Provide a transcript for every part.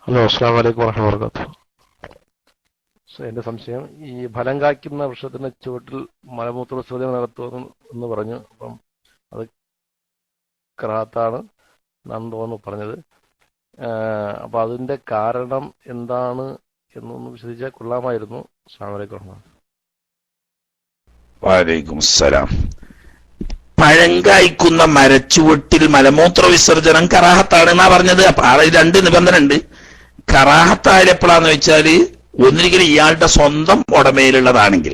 Hello, അസ്സാം വലൈക്കും വറഹ്മത്തുള്ളാഹി വബറകാതുഹു. എന്റെ സംശയം, ഈ ഫലം കായ്ക്കുന്ന വൃക്ഷത്തിന്റെ ചുവട്ടിൽ മലമൂത്ര വിസർജനം നടത്തുമെന്ന് എന്ന് പറഞ്ഞു. അപ്പം അത് കറാത്താണ് എന്നാണ് തോന്നുന്നു പറഞ്ഞത്. അപ്പൊ അതിന്റെ കാരണം എന്താണ് എന്നൊന്ന് വിശദീകരിച്ചാൽ കൊള്ളാമായിരുന്നു. അസ്സലാമു അലൈക്കും വറഹ്മത്തുള്ളാഹി. വലൈക്കും അസ്സലാം. പഴം കായ്ക്കുന്ന മരച്ചുവട്ടിൽ മലമൂത്ര വിസർജനം കറാഹത്താണ് എന്നാ പറഞ്ഞത്. അപ്പൊ ആ രണ്ട് നിബന്ധന ഉണ്ട്. കറാഹത്തായാലും എപ്പോഴാന്ന് വെച്ചാല് ഒന്നിരിക്കലും ഇയാളുടെ സ്വന്തം ഉടമയിലുള്ളതാണെങ്കിൽ,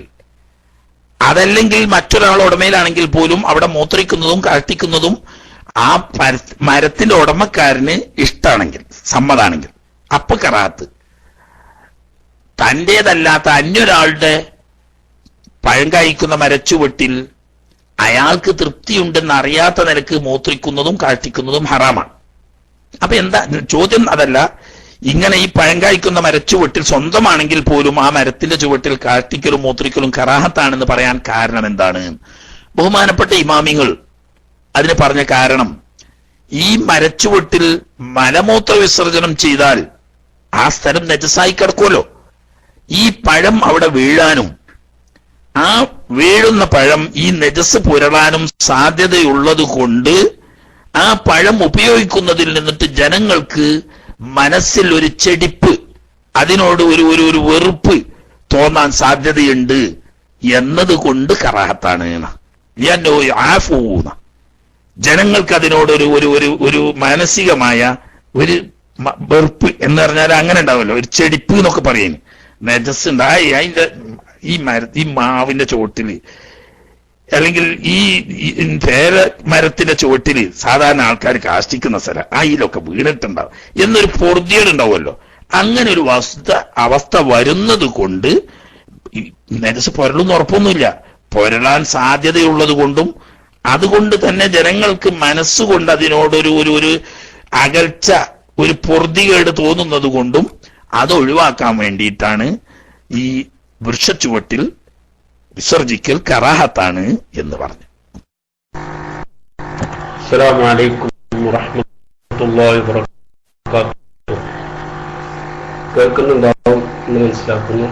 അതല്ലെങ്കിൽ മറ്റൊരാളുടെ ഉടമയിലാണെങ്കിൽ പോലും അവിടെ മൂത്രിക്കുന്നതും കാഷ്ടിക്കുന്നതും ആ മരത്തിന്റെ ഉടമക്കാരന് ഇഷ്ടാണെങ്കിൽ, സമ്മതാണെങ്കിൽ, അപ്പൊ കറാഹത്ത്. തന്റേതല്ലാത്ത അന്യൊരാളുടെ പഴം കായ്ക്കുന്ന മരച്ചുവട്ടിൽ അയാൾക്ക് തൃപ്തിയുണ്ടെന്ന് അറിയാത്ത നിലക്ക് മൂത്രിക്കുന്നതും കാഷ്ടിക്കുന്നതും ഹറാമാണ്. അപ്പൊ എന്താ ചോദ്യം? അതല്ല, ഇങ്ങനെ ഈ പഴം കായ്ക്കുന്ന മരച്ചുവട്ടിൽ സ്വന്തമാണെങ്കിൽ പോലും ആ മരത്തിന്റെ ചുവട്ടിൽ കാഷ്ടിക്കലും മൂത്രിക്കലും കറാഹത്താണെന്ന് പറയാൻ കാരണം എന്താണ്? ബഹുമാനപ്പെട്ട ഇമാമിങ്ങൾ അതിന് പറഞ്ഞ കാരണം, ഈ മരച്ചുവട്ടിൽ മലമൂത്ര വിസർജനം ചെയ്താൽ ആ സ്ഥലം നജസായി കിടക്കുമല്ലോ. ഈ പഴം അവിടെ വീഴാനും ആ വീഴുന്ന പഴം ഈ നജസ് പുരളാനും സാധ്യതയുള്ളത് കൊണ്ട് ആ പഴം ഉപയോഗിക്കുന്നതിൽ നിന്നിട്ട് ജനങ്ങൾക്ക് മനസ്സിൽ ഒരു ചെടിപ്പ്, അതിനോട് ഒരു വെറുപ്പ് തോന്നാൻ സാധ്യതയുണ്ട് എന്നതുകൊണ്ട് കറാഹത്താണ്. ജനങ്ങൾക്ക് അതിനോട് ഒരു മാനസികമായ ഒരു വെറുപ്പ് എന്ന് പറഞ്ഞാൽ അങ്ങനെ ഉണ്ടാവുമല്ലോ, ഒരു ചെടിപ്പ് എന്നൊക്കെ പറയുന്നു. നജസ് ഉണ്ടായി അതിന്റെ ഈ മാവിന്റെ ചുവട്ടില് അല്ലെങ്കിൽ ഈ പേര മരത്തിന്റെ ചുവട്ടില് സാധാരണ ആൾക്കാർ കാഷ്ടിക്കുന്ന സ്ഥലം അതിലൊക്കെ വീണിട്ടുണ്ടാവും എന്നൊരു പൊറുതിയേടുണ്ടാവുമല്ലോ. അങ്ങനെ ഒരു അവസ്ഥ വരുന്നത് കൊണ്ട് നജസ് പുരളൊന്നും ഉറപ്പൊന്നുമില്ല, പുരളാൻ സാധ്യതയുള്ളത് കൊണ്ടും അതുകൊണ്ട് തന്നെ ജനങ്ങൾക്ക് മനസ്സുകൊണ്ട് അതിനോടൊരു അകൽച്ച, ഒരു പൊറുതികേട് തോന്നുന്നത് കൊണ്ടും അത് ഒഴിവാക്കാൻ വേണ്ടിയിട്ടാണ് ഈ വൃക്ഷച്ചുവട്ടിൽ വിസർജിക്കൽ കറാഹത്താണ് എന്ന് പറഞ്ഞു. അസ്സലാമു അലൈക്കും വറഹ്മത്തുള്ളാഹി വബറകാതുഹു. കേൾക്കുന്നുണ്ടാവും എന്ന് മനസ്സിലാക്കുന്നു.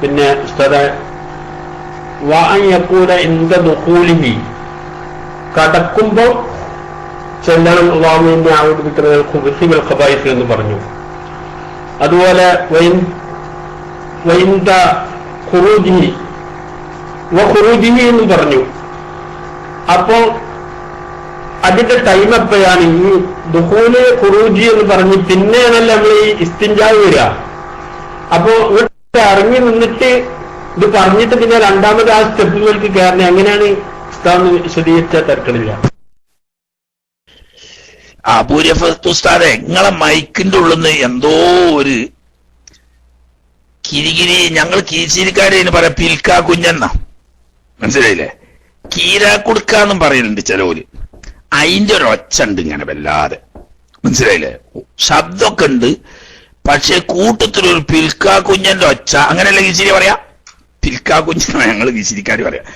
പിന്നെ ഉസ്താദേ, വഅൻ യഖൂല ഇൻദ ദുഖൂലിഹി, കടക്കുമ്പോൾ ചെല്ലണം അല്ലാഹുമ്മ ഇന്നി അഊദു ബിക മിനൽ ഖുബൂസി വൽ ഖബായിസ് എന്ന് പറഞ്ഞു. അതുപോലെ വഇൻദ ഖുറൂജിഹി വഖുറൂജിഹി എന്ന് പറഞ്ഞു. അപ്പോ അതിന്റെ ടൈം എപ്പോഴാണ്? ഈ ദുഖൂല് ഖുറൂജി എന്ന് പറഞ്ഞ് പിന്നെയാണല്ലോ നമ്മൾ ഈ ഇസ്തിൻജാ വരിക. അപ്പോ ഇങ്ങോട്ട് ഇറങ്ങി നിന്നിട്ട് ഇത് പറഞ്ഞിട്ട് പിന്നെ രണ്ടാമത് ആ സ്റ്റെപ്പുകൾക്ക് കയറണേ, എങ്ങനെയാണ് ഉസ്താദ് വിശദീകരിച്ചാൽ തരക്കണില്ല. ഉസ്താദെ, നിങ്ങളെ മൈക്കിന്റെ ഉള്ളിൽ നിന്ന് എന്തോ ഒരു കിരികിരി, ഞങ്ങൾ കീശിരിക്കാരേന് പറയാം പിൽക്കാ കുഞ്ഞെന്ന, മനസ്സിലായില്ലേ? കീരാക്കുടുക്കാന്നും പറയലുണ്ട് ചിലവര്. അതിന്റെ ഒരു ഒച്ച ഉണ്ട് ഇങ്ങനെ വല്ലാതെ, മനസ്സിലായില്ലേ? ശബ്ദമൊക്കെ ഉണ്ട്, പക്ഷെ കൂട്ടത്തിലൊരു പിൽക്കാ കുഞ്ഞന്റെ ഒച്ച. അങ്ങനെയല്ല കീശിരി പറയാ, പിൽക്കാ കുഞ്ഞെന്ന ഞങ്ങൾ കീശിരിക്കാര് പറയാം.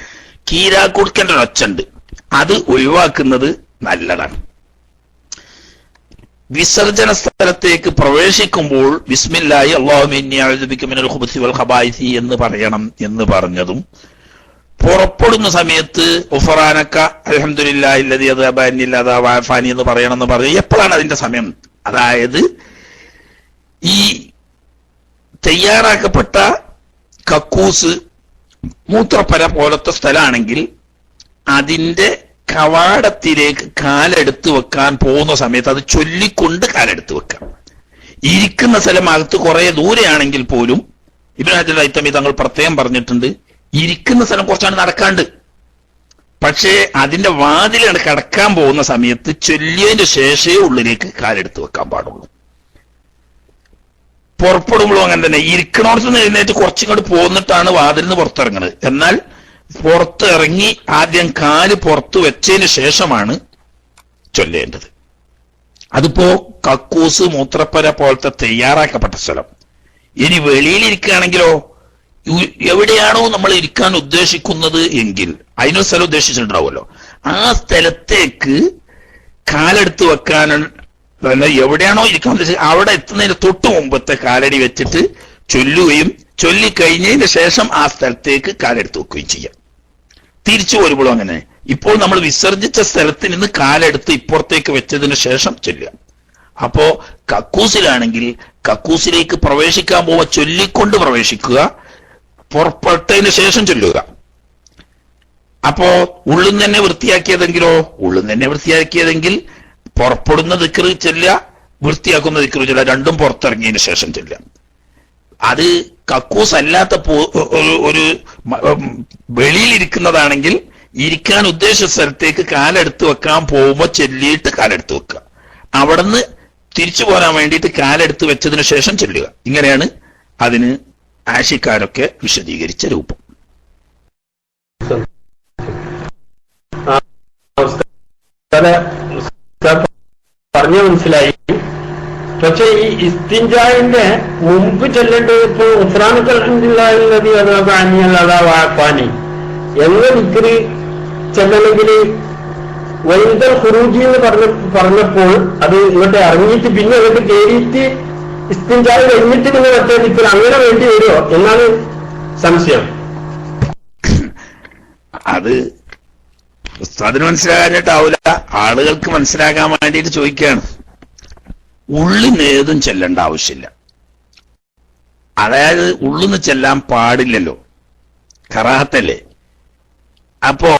കീരാക്കുടുക്കന്റെ ഒരു ഒച്ച ഉണ്ട്, അത് ഒഴിവാക്കുന്നത് നല്ലതാണ്. വിസർജന സ്ഥലത്തേക്ക് പ്രവേശിക്കുമ്പോൾ ബിസ്മില്ലാഹി അല്ലാഹുമ്മ ഇന്നി അഊദു ബിക മിനൽ ഖുബൂസി വൽ ഖബായിസി എന്ന് പറയണം എന്ന് പറഞ്ഞതും, പുറപ്പെടുന്ന സമയത്ത് ഉഫറാനക അൽഹംദുലില്ലാഹി അല്ലദീ അദ്ഹബ അന്നി അദാ വഅഫാനി എന്ന് പറയണം എന്ന് പറഞ്ഞു. എപ്പോഴാണ് അതിന്റെ സമയം? അതായത് ഈ തയ്യാറാക്കപ്പെട്ട കക്കൂസ്, മൂത്രപ്പര പോലത്തെ സ്ഥലമാണെങ്കിൽ അതിന്റെ കവാടത്തിലേക്ക് കാലെടുത്ത് വെക്കാൻ പോകുന്ന സമയത്ത് അത് ചൊല്ലിക്കൊണ്ട് കാലെടുത്ത് വെക്കാം. ഇരിക്കുന്ന സ്ഥലമകത്ത് കുറെ ദൂരെയാണെങ്കിൽ പോലും ഇബ്നു ഹജർ ഹൈതമി തങ്ങൾ പ്രത്യേകം പറഞ്ഞിട്ടുണ്ട്, ഇരിക്കുന്ന സ്ഥലം കുറച്ചാണ് നടക്കാണ്ട്, പക്ഷേ അതിന്റെ വാതിലാണ് കടക്കാൻ പോകുന്ന സമയത്ത് ചൊല്ലിയതിന്റെ ശേഷമേ ഉള്ളിലേക്ക് കാലെടുത്ത് വെക്കാൻ പാടുള്ളൂ. പുറപ്പെടുമ്പോഴും അങ്ങനെ തന്നെ, ഇരിക്കണോടത്ത് എഴുന്നേറ്റ് കുറച്ചിങ്ങോട്ട് പോന്നിട്ടാണ് വാതിൽ നിന്ന് പുറത്തിറങ്ങുന്നത്. എന്നാൽ പുറത്തിറങ്ങി ആദ്യം കാല് പുറത്തു വെച്ചതിന് ശേഷമാണ് ചൊല്ലേണ്ടത്. അതിപ്പോ കക്കൂസ്, മൂത്രപ്പര പോലത്തെ തയ്യാറാക്കപ്പെട്ട സ്ഥലം. ഇനി വെളിയിലിരിക്കുകയാണെങ്കിലോ, എവിടെയാണോ നമ്മൾ ഇരിക്കാൻ ഉദ്ദേശിക്കുന്നത് എങ്കിൽ അതിനൊരു സ്ഥലം ഉദ്ദേശിച്ചിട്ടുണ്ടാവുമല്ലോ, ആ സ്ഥലത്തേക്ക് കാലെടുത്ത് വെക്കാൻ എവിടെയാണോ ഇരിക്കാൻ ഉദ്ദേശിച്ചത് അവിടെ എത്തുന്നതിന് തൊട്ട് മുമ്പത്തെ കാലടി വെച്ചിട്ട് ചൊല്ലുകയും ചൊല്ലിക്കഴിഞ്ഞതിന് ശേഷം ആ സ്ഥലത്തേക്ക് കാലെടുത്ത് വെക്കുകയും ചെയ്യാം. തിരിച്ചു വരുമ്പോഴും അങ്ങനെ. ഇപ്പോൾ നമ്മൾ വിസർജിച്ച സ്ഥലത്ത് നിന്ന് കാലെടുത്ത് ഇപ്പുറത്തേക്ക് വെച്ചതിന് ശേഷം ചൊല്ലുക. അപ്പോ കക്കൂസിലാണെങ്കിൽ കക്കൂസിലേക്ക് പ്രവേശിക്കാൻ പോവുക ചൊല്ലിക്കൊണ്ട് പ്രവേശിക്കുക, പുറപ്പെട്ടതിന് ശേഷം ചൊല്ലുക. അപ്പോ ഉള്ളിൽ തന്നെ വൃത്തിയാക്കിയതെങ്കിൽ പുറപ്പെടുന്ന ദിക്ർ ചെല്ലുക, വൃത്തിയാക്കുന്ന ദിക്ർ ചെല്ലുക, രണ്ടും പുറത്തിറങ്ങിയതിന് ശേഷം ചെല്ലുക. അത് കക്കൂസ് അല്ലാത്ത ഒരു വെളിയിലിരിക്കുന്നതാണെങ്കിൽ ഇരിക്കാൻ ഉദ്ദേശിച്ച സ്ഥലത്തേക്ക് കാലെടുത്ത് വെക്കാൻ പോകുമ്പോൾ ചെല്ലിയിട്ട് കാലെടുത്ത് വെക്കുക. അവിടുന്ന് തിരിച്ചു പോരാൻ വേണ്ടിയിട്ട് കാലെടുത്ത് വെച്ചതിന് ശേഷം ചെല്ലുക. ഇങ്ങനെയാണ് അതിന് ആശിക്കാരൊക്കെ വിശദീകരിച്ച രൂപം. പറഞ്ഞു മനസ്സിലായി. പക്ഷെ ഈ ഇസ്തിൻജാന്റെ മുമ്പ് ചെല്ലേണ്ടത് ഇപ്പോൾ ഉസ്രാനുള്ളത് വാപ്പാനി എന്ന ദിക്ർ ചെല്ലണമെങ്കിൽ വൈദൽ ഖുറൂജി എന്ന് പറഞ്ഞപ്പോൾ അത് ഇങ്ങോട്ട് ഇറങ്ങിയിട്ട് പിന്നെ അങ്ങോട്ട് കയറിയിട്ട് ഇസ്തിൻജാ കഴിഞ്ഞിട്ട് നിങ്ങൾ മറ്റേ ദിക്ർ അങ്ങനെ വേണ്ടി വരുമോ എന്നാണ് സംശയം. അത് ഉസ്താദിന് മനസ്സിലാകാനായിട്ടാവൂല, ആളുകൾക്ക് മനസ്സിലാകാൻ വേണ്ടിയിട്ട് ചോദിക്കുകയാണ്. ഉള്ളിന്ന് ഏതും ചെല്ലേണ്ട ആവശ്യമില്ല. അതായത് ഉള്ളിന്ന് ചെല്ലാൻ പാടില്ലല്ലോ, കറാഹത്തല്ലേ. അപ്പോ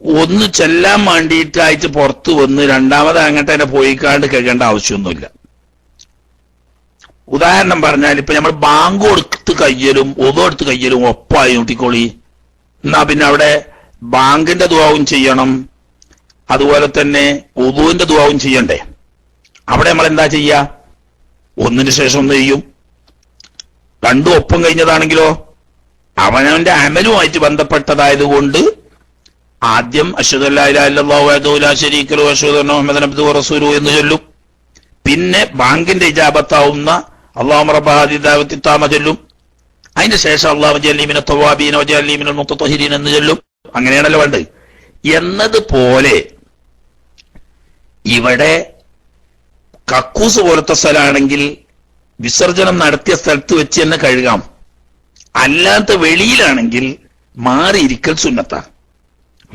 ഒന്ന് ചെല്ലാൻ വേണ്ടിയിട്ടായിട്ട് പുറത്തു വന്ന് രണ്ടാമത് അങ്ങോട്ട് തന്നെ പോയിക്കാണ്ട് കേൾക്കേണ്ട ആവശ്യമൊന്നുമില്ല. ഉദാഹരണം പറഞ്ഞാൽ ഇപ്പൊ നമ്മൾ ബാങ്ക് കൊടുത്ത് കയ്യലും ഒതു എടുത്ത് കയ്യലും ഒപ്പായി നോട്ടിക്കോളി. എന്നാ പിന്നെ അവിടെ ബാങ്കിന്റെ ദുആവും ചെയ്യണം, അതുപോലെ തന്നെ ഉദുവിന്റെ ദുആവും ചെയ്യണ്ടേ? അവിടെ നമ്മൾ എന്താ ചെയ്യുക? ഒന്നിന് ശേഷം ഒന്ന് ചെയ്യും. രണ്ടും ഒപ്പം കഴിഞ്ഞതാണെങ്കിലോ അവനവന്റെ അമലുമായിട്ട് ബന്ധപ്പെട്ടതായതുകൊണ്ട് ആദ്യം അശ്ഹദു അല്ലാ ഇലാഹ ഇല്ലല്ലാഹു വഹ്ദഹു ലാ ശരീക ലഹു വഅശ്ഹദു അന്ന മുഹമ്മദൻ അബ്ദുഹു വറസൂലുഹു എന്ന് ചൊല്ലും. പിന്നെ ബാങ്കിന്റെ ഇജാബത്താവുന്ന അല്ലാഹുമ്മ റബ്ബ ഹാദിഹി ദഅവത്തി താമ ചൊല്ലും. അതിന് ശേഷം അല്ലാഹു വജഅൽനി മിനൽ തവ്വാബീന വജഅൽനി മിനൽ മുത്തത്വഹിരീന എന്ന് ചൊല്ലും. അങ്ങനെയാണല്ലോ വേണ്ടത്. എന്നതുപോലെ ഇവിടെ കക്കൂസ് പോലത്തെ സ്ഥലമാണെങ്കിൽ വിസർജനം നടത്തിയ സ്ഥലത്ത് വെച്ച് തന്നെ കഴുകാം. അല്ലാത്ത വെളിയിലാണെങ്കിൽ മാറിയിരിക്കൽ സുന്നത്താ.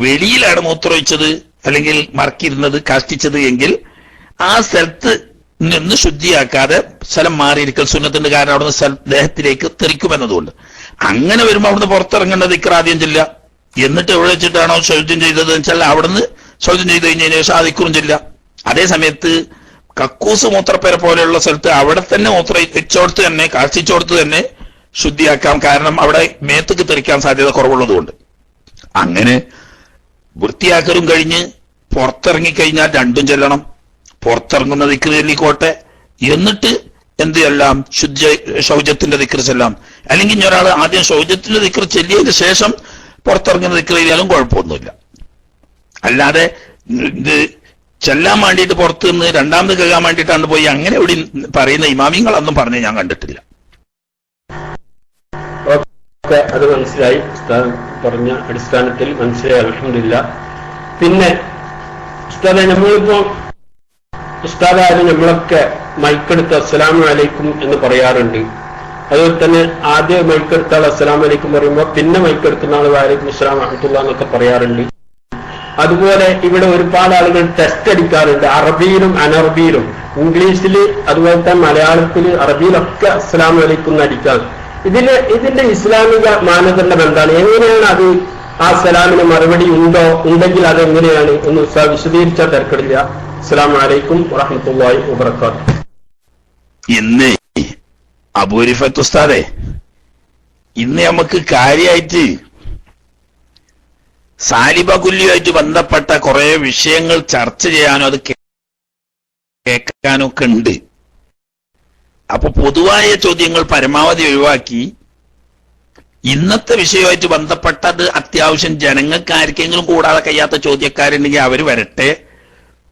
വെളിയിലാണ് മൂത്രമൊഴിച്ചത് അല്ലെങ്കിൽ മറക്കിയിരുന്നത് കാഷ്ടിച്ചത് എങ്കിൽ ആ സ്ഥലത്ത് നിന്ന് ശുദ്ധിയാക്കാതെ സ്ഥലം മാറിയിരിക്കൽ സുന്നത്തിന്റെ. കാരണം അവിടുന്ന് ദേഹത്തിലേക്ക് തെറിക്കുമെന്നതുകൊണ്ട്. അങ്ങനെ വരുമ്പോൾ അവിടുന്ന് പുറത്തിറങ്ങേണ്ട ദിക്ർ ആദ്യം ചെല്ല. എന്നിട്ട് എവിടെ വെച്ചിട്ടാണോ ശൗചം ചെയ്തത് വെച്ചാൽ അവിടുന്ന് ശൗചം ചെയ്ത് കഴിഞ്ഞതിന് ശേഷം ആ ദിക്റും ചെല്ല. അതേ സമയത്ത് കക്കൂസ് മൂത്രപ്പേര പോലെയുള്ള സ്ഥലത്ത് അവിടെ തന്നെ മൂത്രയിച്ചോടത്ത് തന്നെ കാഷ്ടിച്ചോടത്ത് തന്നെ ശുദ്ധിയാക്കാം. കാരണം അവിടെ മേത്തക്ക് തെറിക്കാൻ സാധ്യത കുറവുള്ളതുകൊണ്ട്. അങ്ങനെ വൃത്തിയാക്കലും കഴിഞ്ഞ് പുറത്തിറങ്ങിക്കഴിഞ്ഞാൽ രണ്ടും ചെല്ലണം. പുറത്തിറങ്ങുന്ന ദിക്ർ ചൊല്ലിക്കോട്ടെ, എന്നിട്ട് എന്ത് ചെല്ലാം? ശൗചത്തിന്റെ ദിക്ർ ചെല്ലാം. അല്ലെങ്കിൽ ഇനി ഒരാൾ ആദ്യം ശൗചത്തിന്റെ ദിക്ർ ചെല്ലിയതിന് ശേഷം പുറത്തിറങ്ങുന്ന ദിക്ർ ചെയ്താലും കുഴപ്പമൊന്നുമില്ല. അല്ലാതെ ഇത് ചെല്ലാൻ വേണ്ടിയിട്ട് പുറത്ത് നിന്ന് രണ്ടാമത് കേൾക്കാൻ വേണ്ടിയിട്ടാണ് പോയി അങ്ങനെ ഇവിടെ പറയുന്ന ഇമാമിങ്ങളൊന്നും പറഞ്ഞ് ഞാൻ കണ്ടിട്ടില്ല. അത് മനസ്സിലായി, പറഞ്ഞ അടിസ്ഥാനത്തിൽ മനസ്സിലായി, അൽഹംദുലില്ലാ. പിന്നെ ഉസ്താദെ, നമ്മളിപ്പോ ഉസ്താദായാലും നമ്മളൊക്കെ മൈക്കെടുത്ത് അസ്സലാമു അലൈക്കും എന്ന് പറയാറുണ്ട്. അതുപോലെ തന്നെ ആദ്യം മൈക്കെടുത്താൽ അസ്സലാമു അലൈക്കും പറയുമ്പോൾ പിന്നെ മൈക്കെടുക്കുന്ന ആൾ വഅലൈക്കും അസ്സലാം വറഹ്മത്തുള്ളാഹി എന്നൊക്കെ പറയാറുണ്ട്. അതുപോലെ ഇവിടെ ഒരുപാട് ആളുകൾ ടെസ്റ്റ് അടിക്കാറുണ്ട്, അറബിയിലും അനറബിയിലും, ഇംഗ്ലീഷിൽ അതുപോലെ തന്നെ മലയാളത്തിൽ അറബിയിലൊക്കെ അസ്സലാമു അലൈക്കും എന്ന് അടിക്കാറ്. ഇതിന്റെ ഇസ്ലാമിക മാനദണ്ഡം എന്താണ്? എങ്ങനെയാണ് അത്? ആ സലാമിന് മറുപടി ഉണ്ടെങ്കിൽ അത് എങ്ങനെയാണ് എന്ന് വിശദീകരിച്ചാൽ തിരക്കിടില്ല. അസ്സലാമു അലൈക്കും വറഹ്മത്തുള്ളാഹി വബറകാതുഹു. ഇന്ന് അബൂ റിഫത്ത് ഉസ്താദെ, ഇന്ന് നമുക്ക് കാര്യമായിട്ട് സാലിബ കുല്ലിയുമായിട്ട് ബന്ധപ്പെട്ട കുറെ വിഷയങ്ങൾ ചർച്ച ചെയ്യാനോ അത് കേൾക്കാനോ ഒക്കെ ഉണ്ട്. അപ്പൊ പൊതുവായ ചോദ്യങ്ങൾ പരമാവധി ഒഴിവാക്കി ഇന്നത്തെ വിഷയവുമായിട്ട് ബന്ധപ്പെട്ടത് അത്യാവശ്യം ജനങ്ങൾക്ക് ആർക്കെങ്കിലും കൂടാതെ കഴിയാത്ത ചോദ്യക്കാരുണ്ടെങ്കിൽ അവർ വരട്ടെ.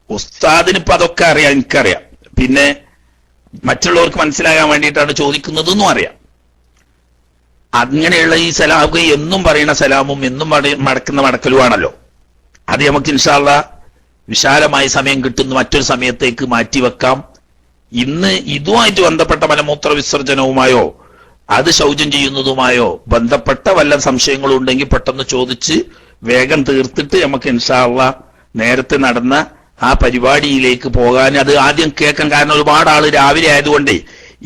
ഉസ്താദിന് ഇപ്പൊ അതൊക്കെ അറിയാം, എനിക്കറിയാം. പിന്നെ മറ്റുള്ളവർക്ക് മനസ്സിലാകാൻ വേണ്ടിയിട്ടാണ് ചോദിക്കുന്നതെന്നും അറിയാം. അങ്ങനെയുള്ള ഈ സലാം എന്നും പറയുന്ന സലാമും എന്നും മടക്കുന്ന മടക്കലുമാണല്ലോ. അത് നമുക്ക് ഇൻഷാ അല്ലാഹ് വിശാലമായ സമയം കിട്ടുന്ന മറ്റൊരു സമയത്തേക്ക് മാറ്റിവെക്കാം. ഇന്ന് ഇതുമായിട്ട് ബന്ധപ്പെട്ട മലമൂത്ര വിസർജനവുമായോ അത് ശൗചം ചെയ്യുന്നതുമായോ ബന്ധപ്പെട്ട വല്ല സംശയങ്ങളും ഉണ്ടെങ്കിൽ പെട്ടെന്ന് ചോദിച്ച് വേഗം തീർത്തിട്ട് നമുക്ക് ഇൻഷാ അല്ലാഹ് നേരത്തെ നടന്ന ആ പരിപാടിയിലേക്ക് പോകാൻ. അത് ആദ്യം കേൾക്കാൻ കാരണം ഒരുപാട് ആള് രാവിലെ ആയതുകൊണ്ടേ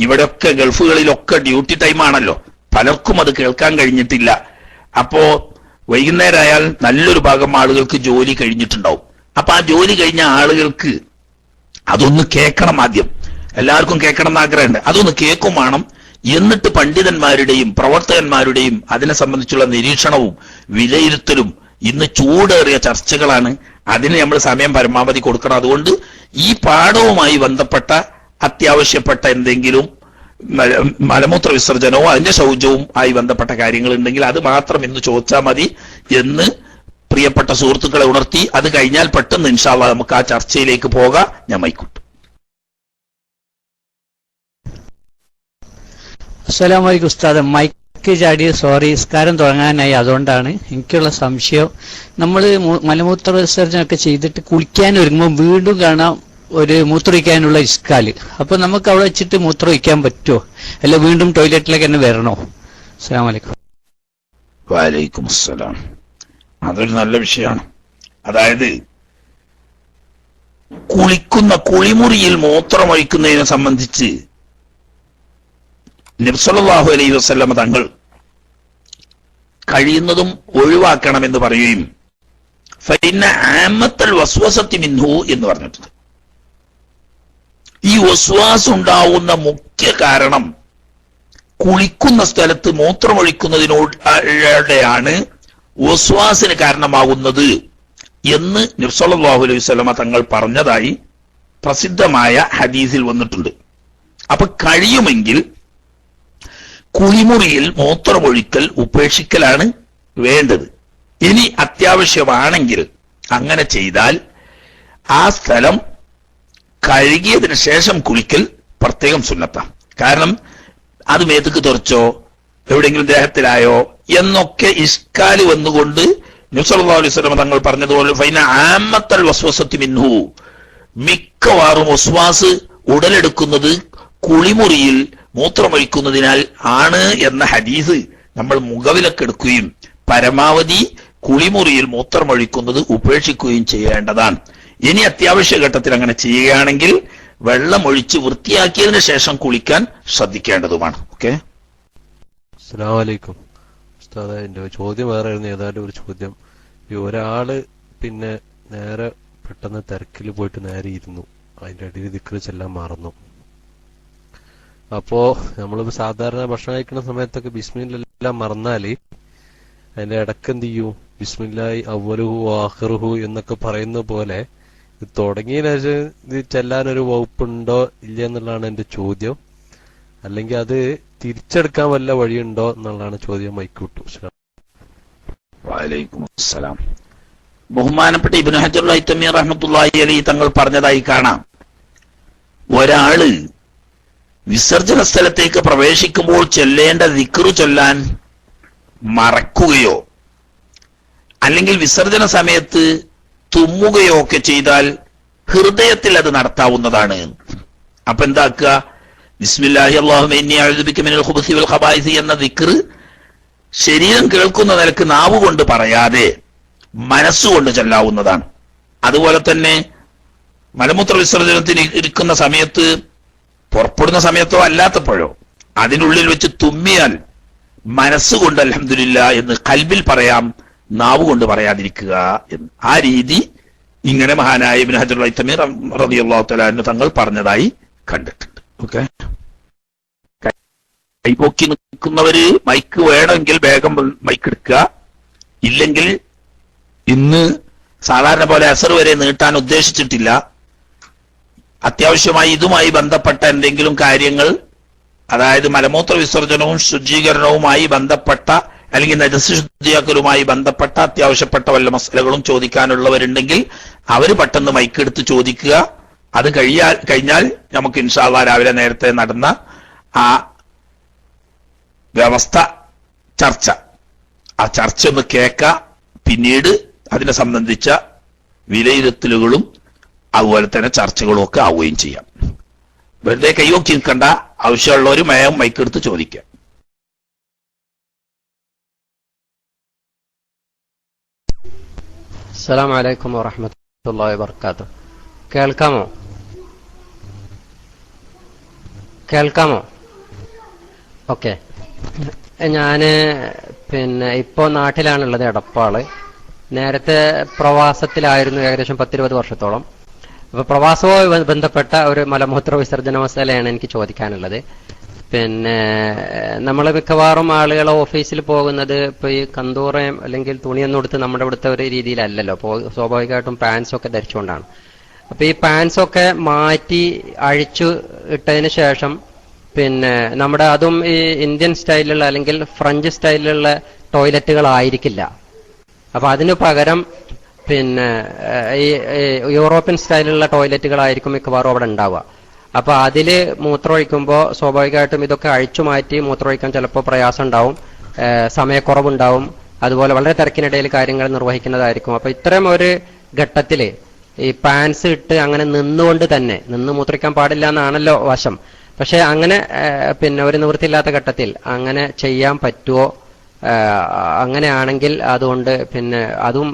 ഇവിടെയൊക്കെ ഗൾഫുകളിലൊക്കെ ഡ്യൂട്ടി ടൈം ആണല്ലോ, പലർക്കും അത് കേൾക്കാൻ കഴിഞ്ഞിട്ടില്ല. അപ്പോ വൈകുന്നേരമായാൽ നല്ലൊരു ഭാഗം ആളുകൾക്ക് ജോലി കഴിഞ്ഞിട്ടുണ്ടാവും. അപ്പൊ ആ ജോലി കഴിഞ്ഞ ആളുകൾക്ക് അതൊന്ന് കേൾക്കണം. ആദ്യം എല്ലാവർക്കും കേൾക്കണം എന്ന് ആഗ്രഹമുണ്ട്, അതൊന്ന് കേൾക്കും വേണം. എന്നിട്ട് പണ്ഡിതന്മാരുടെയും പ്രവർത്തകന്മാരുടെയും അതിനെ സംബന്ധിച്ചുള്ള നിരീക്ഷണവും വിലയിരുത്തലും ഇന്ന് ചൂടേറിയ ചർച്ചകളാണ്. അതിന് നമ്മൾ സമയം പരമാവധി കൊടുക്കണം. അതുകൊണ്ട് ഈ പാഠവുമായി ബന്ധപ്പെട്ട അത്യാവശ്യപ്പെട്ട എന്തെങ്കിലും മലമൂത്ര വിസർജനവും അതിന്റെ ശൗചവും ആയി ബന്ധപ്പെട്ട കാര്യങ്ങൾ ഉണ്ടെങ്കിൽ അത് മാത്രം ഇന്ന് ചോദിച്ചാൽ മതി എന്ന് പ്രിയപ്പെട്ട സുഹൃത്തുക്കളെ ഉണർത്തി, അത് കഴിഞ്ഞാൽ പെട്ടെന്ന് ഇൻഷാ അല്ലാഹ് നമുക്ക് ആ ചർച്ചയിലേക്ക് പോകാം. ഞാൻ മൈക്കൂട്ടും. അസ്സലാമു അലൈക്കും ഉസ്താദ്. മൈക്ക് ചാടി സോറി, നിസ്കാരം തുടങ്ങാനായി, അതുകൊണ്ടാണ്. എനിക്കുള്ള സംശയം, നമ്മൾ മലമൂത്ര വിസർജനമൊക്കെ ചെയ്തിട്ട് കുളിക്കാൻ ഒരുങ്ങുമ്പോൾ വീണ്ടും കാണാം ഒരു മൂത്രമൊഴിക്കാനുള്ള ഇഷ്കാല്. അപ്പൊ നമുക്ക് അവിടെ വെച്ചിട്ട് മൂത്രമൊഴിക്കാൻ പറ്റുമോ, അല്ല വീണ്ടും ടോയ്ലറ്റിലേക്ക് തന്നെ വരണോ? അസ്സലാമു അലൈക്കും. വലൈക്കും അസ്സലാം. അതൊരു നല്ല വിഷയമാണ്. അതായത് കുളിമുറിയിൽ മൂത്രമൊഴിക്കുന്നതിനെ സംബന്ധിച്ച് നബി സല്ലല്ലാഹു അലൈഹി വസല്ലം തങ്ങൾ കഴിയുന്നതും ഒഴിവാക്കണമെന്ന് പറയുകയും ഫഇന്ന ആമത്തൽ വസ്വസത്തി മിൻഹു എന്ന് പറഞ്ഞിട്ടുണ്ട്. ഈ വസ്വാസ് ഉണ്ടാവുന്ന മുഖ്യ കാരണം കുളിക്കുന്ന സ്ഥലത്ത് മൂത്രമൊഴിക്കുന്നതിനോടെയാണ് വസ്വാസിന് കാരണമാകുന്നത് എന്ന് നബി സല്ലല്ലാഹു അലൈഹി വസല്ലം തങ്ങൾ പറഞ്ഞതായി പ്രസിദ്ധമായ ഹദീസിൽ വന്നിട്ടുണ്ട്. അപ്പൊ കഴിയുമെങ്കിൽ കുളിമുറിയിൽ മൂത്രമൊഴിക്കൽ ഉപേക്ഷിക്കലാണ് വേണ്ടത്. ഇനി അത്യാവശ്യമാണെങ്കിൽ അങ്ങനെ ചെയ്താൽ ആ സ്ഥലം കഴുകിയതിന് ശേഷം കുളിക്കൽ പ്രത്യേകം സുന്നത്താണ്. കാരണം അത് മേത്തുക്ക് തെറിച്ചോ എവിടെയെങ്കിലും ദേഹത്തിലായോ എന്നൊക്കെ ഇഷ്കാല് വന്നുകൊണ്ട് നബി സല്ലല്ലാഹു അലൈഹി വസല്ലം തങ്ങൾ പറഞ്ഞതുപോലെ ഫൈന ആമത്തൽ വസ്വസത്തി മിൻഹു, മിക്കവാറും വസ്വാസ് ഉടലെടുക്കുന്നത് കുളിമുറിയിൽ മൂത്രമൊഴിക്കുന്നതിനാൽ ആണ് എന്ന ഹദീസ് നമ്മൾ മുഖവിലക്കെടുക്കുകയും പരമാവധി കുളിമുറിയിൽ മൂത്രമൊഴിക്കുന്നത് ഉപേക്ഷിക്കുകയും ചെയ്യേണ്ടതാണ്. ഇനി അത്യാവശ്യ ഘട്ടത്തിൽ അങ്ങനെ ചെയ്യുകയാണെങ്കിൽ വെള്ളം ഒഴിച്ച് വൃത്തിയാക്കിയതിനു ശേഷം കുളിക്കാൻ ശ്രദ്ധിക്കേണ്ടതുമാണ്. ഓക്കെ. അസ്സലാമു അലൈക്കും ഉസ്താദേ, എന്റെ ചോദ്യം വേറെ ആയിരുന്നു. ഏതായാലും ഒരു ചോദ്യം, ഈ ഒരാള് പിന്നെ നേരെ പെട്ടെന്ന് തിരക്കിൽ പോയിട്ട് നേരെ ഇരുന്നു, അതിന്റെ അടിയിൽ ദിക്റ് ചെല്ലാൻ മറന്നു. അപ്പോ നമ്മളിപ്പോ സാധാരണ ഭക്ഷണം കഴിക്കുന്ന സമയത്തൊക്കെ ബിസ്മില്ലെല്ലാം മറന്നാല് അതിന്റെ ഇടക്ക് എന്ത് ചെയ്യും, ബിസ്മില്ലാഹി അവ്വലുഹു ആഖിറുഹു എന്നൊക്കെ പറയുന്ന പോലെ ഇത് തുടങ്ങിയതിനു ശേഷം ഇത് ചെല്ലാനൊരു വകുപ്പുണ്ടോ ഇല്ല എന്നുള്ളതാണ് എന്റെ ചോദ്യം. അല്ലെങ്കിൽ അത് തിരിച്ചെടുക്കാൻ വല്ല വഴിയുണ്ടോ എന്നുള്ളതാണ് ചോദ്യം. മൈക്കൂട്ടു. വലൈക്കും അസ്സലാം. ബഹുമാനപ്പെട്ട ഇബ്നു ഹജർ ഹൈതമി റഹ്മത്തുള്ളാഹി അലൈഹി തങ്ങൾ പറഞ്ഞതായി കാണാം, ഒരാള് വിസർജന സ്ഥലത്തേക്ക് പ്രവേശിക്കുമ്പോൾ ചൊല്ലേണ്ട ദിക്റ് ചൊല്ലാൻ മറക്കുകയോ അല്ലെങ്കിൽ വിസർജന സമയത്ത് തുമ്മുകയോ ഒക്കെ ചെയ്താൽ ഹൃദയത്തിൽ അത് നടത്താവുന്നതാണ്. അപ്പൊ എന്താക്കുക, ബിസ്മില്ലാഹി അല്ലാഹുമ്മ ഇന്നി അഊദു ബിക മിനൽ ഖുബൂസി വൽ ഖബായിസി എന്ന ദിക്റ് ശരീരം കേൾക്കുന്ന നിലക്ക് നാവ് കൊണ്ട് പറയാതെ മനസ്സുകൊണ്ട് ചൊല്ലാവുന്നതാണ്. അതുപോലെ തന്നെ മലമൂത്ര വിസർജനത്തിന് ഇരിക്കുന്ന സമയത്ത്, പുറപ്പെടുന്ന സമയത്തോ അല്ലാത്തപ്പോഴോ അതിനുള്ളിൽ വെച്ച് തുമ്മിയാൽ മനസ്സുകൊണ്ട് അൽഹംദുലില്ലാ എന്ന് ഖൽബിൽ പറയാം, നാവ് കൊണ്ട് പറയാതിരിക്കുക എന്ന്. ആ രീതി ഇങ്ങനെ മഹാനായ ഇബ്നു ഹജർ ഹൈതമി റളിയല്ലാഹു തആല അൻഹു തങ്ങൾ പറഞ്ഞതായി കണ്ടിട്ടുണ്ട്. ഓക്കെ. കൈപോക്കി നിൽക്കുന്നവര് മൈക്ക് വേണമെങ്കിൽ വേഗം മൈക്ക് എടുക്കുക, ഇല്ലെങ്കിൽ ഇന്ന് സാധാരണ പോലെ അസർ വരെ നീട്ടാൻ ഉദ്ദേശിച്ചിട്ടില്ല. അത്യാവശ്യമായി ഇതുമായി ബന്ധപ്പെട്ട എന്തെങ്കിലും കാര്യങ്ങൾ, അതായത് മലമൂത്ര വിസർജനവും ശുചീകരണവുമായി ബന്ധപ്പെട്ട അല്ലെങ്കിൽ നജസ് ശുദ്ധിയാക്കലുമായി ബന്ധപ്പെട്ട അത്യാവശ്യപ്പെട്ട വല്ല മസലകളും ചോദിക്കാനുള്ളവരുണ്ടെങ്കിൽ അവർ പെട്ടെന്ന് മൈക്കെടുത്ത് ചോദിക്കുക. അത് കഴിഞ്ഞാൽ നമുക്ക് ഇൻഷാ അല്ലാഹ് രാവിലെ നേരത്തെ നടന്ന ആ വ്യവസ്ഥ ചർച്ച ഒന്ന് കേൾക്കാം. പിന്നീട് അതിനെ സംബന്ധിച്ച വിലയിരുത്തലുകളും അതുപോലെ തന്നെ ചർച്ചകളും ഒക്കെ ആവുകയും ചെയ്യാം. വെറുതെ കൈവക്കി നിൽക്കണ്ട, ആവശ്യമുള്ളവർ മൈക്കെടുത്ത് ചോദിക്കാം. അസ്സലാമു അലൈക്കും വറഹ്മത്തുള്ളാഹി വബറകാതുഹു. കേൾക്കാമോ? ഓക്കെ. ഞാന് ഇപ്പോ നാട്ടിലാണുള്ളത്, എടപ്പാള്. നേരത്തെ പ്രവാസത്തിലായിരുന്നു ഏകദേശം 10-20 വർഷത്തോളം. അപ്പൊ പ്രവാസവുമായി ബന്ധപ്പെട്ട ഒരു മലമൂത്ര വിസർജന മസലയാണ് എനിക്ക് ചോദിക്കാനുള്ളത്. നമ്മൾ മിക്കവാറും ആളുകൾ ഓഫീസിൽ പോകുന്നത് ഇപ്പൊ ഈ കന്തൂറയും അല്ലെങ്കിൽ തുണിയൊന്നും എടുത്ത് നമ്മുടെ ഇവിടുത്തെ ഒരു രീതിയിലല്ലല്ലോ. സ്വാഭാവികമായിട്ടും പാൻസ് ഒക്കെ ധരിച്ചുകൊണ്ടാണ്. അപ്പൊ ഈ പാൻസ് ഒക്കെ മാറ്റി അഴിച്ചു ഇട്ടതിന് ശേഷം നമ്മുടെ അതും ഈ ഇന്ത്യൻ സ്റ്റൈലിലുള്ള അല്ലെങ്കിൽ ഫ്രഞ്ച് സ്റ്റൈലിലുള്ള ടോയ്ലറ്റുകളായിരിക്കില്ല. അപ്പൊ അതിനു പകരം ഈ യൂറോപ്യൻ സ്റ്റൈലിലുള്ള ടോയ്ലറ്റുകളായിരിക്കും മിക്കവാറും അവിടെ ഉണ്ടാവുക. അപ്പൊ അതില് മൂത്രമൊഴിക്കുമ്പോൾ സ്വാഭാവികമായിട്ടും ഇതൊക്കെ അഴിച്ചു മാറ്റി മൂത്രമൊഴിക്കാൻ ചിലപ്പോൾ പ്രയാസം ഉണ്ടാവും, സമയക്കുറവുണ്ടാവും, അതുപോലെ വളരെ തിരക്കിനിടയിൽ കാര്യങ്ങൾ നിർവഹിക്കുന്നതായിരിക്കും. അപ്പൊ ഇത്തരം ഒരു ഘട്ടത്തില് ഈ പാൻസ് ഇട്ട് അങ്ങനെ നിന്നുകൊണ്ട് തന്നെ നിന്ന് മൂത്രിക്കാൻ പാടില്ല എന്നാണല്ലോ വശം. പക്ഷെ അങ്ങനെ ഒരു നിവൃത്തിയില്ലാത്ത ഘട്ടത്തിൽ അങ്ങനെ ചെയ്യാൻ പറ്റുമോ? അങ്ങനെയാണെങ്കിൽ അതുകൊണ്ട് അതും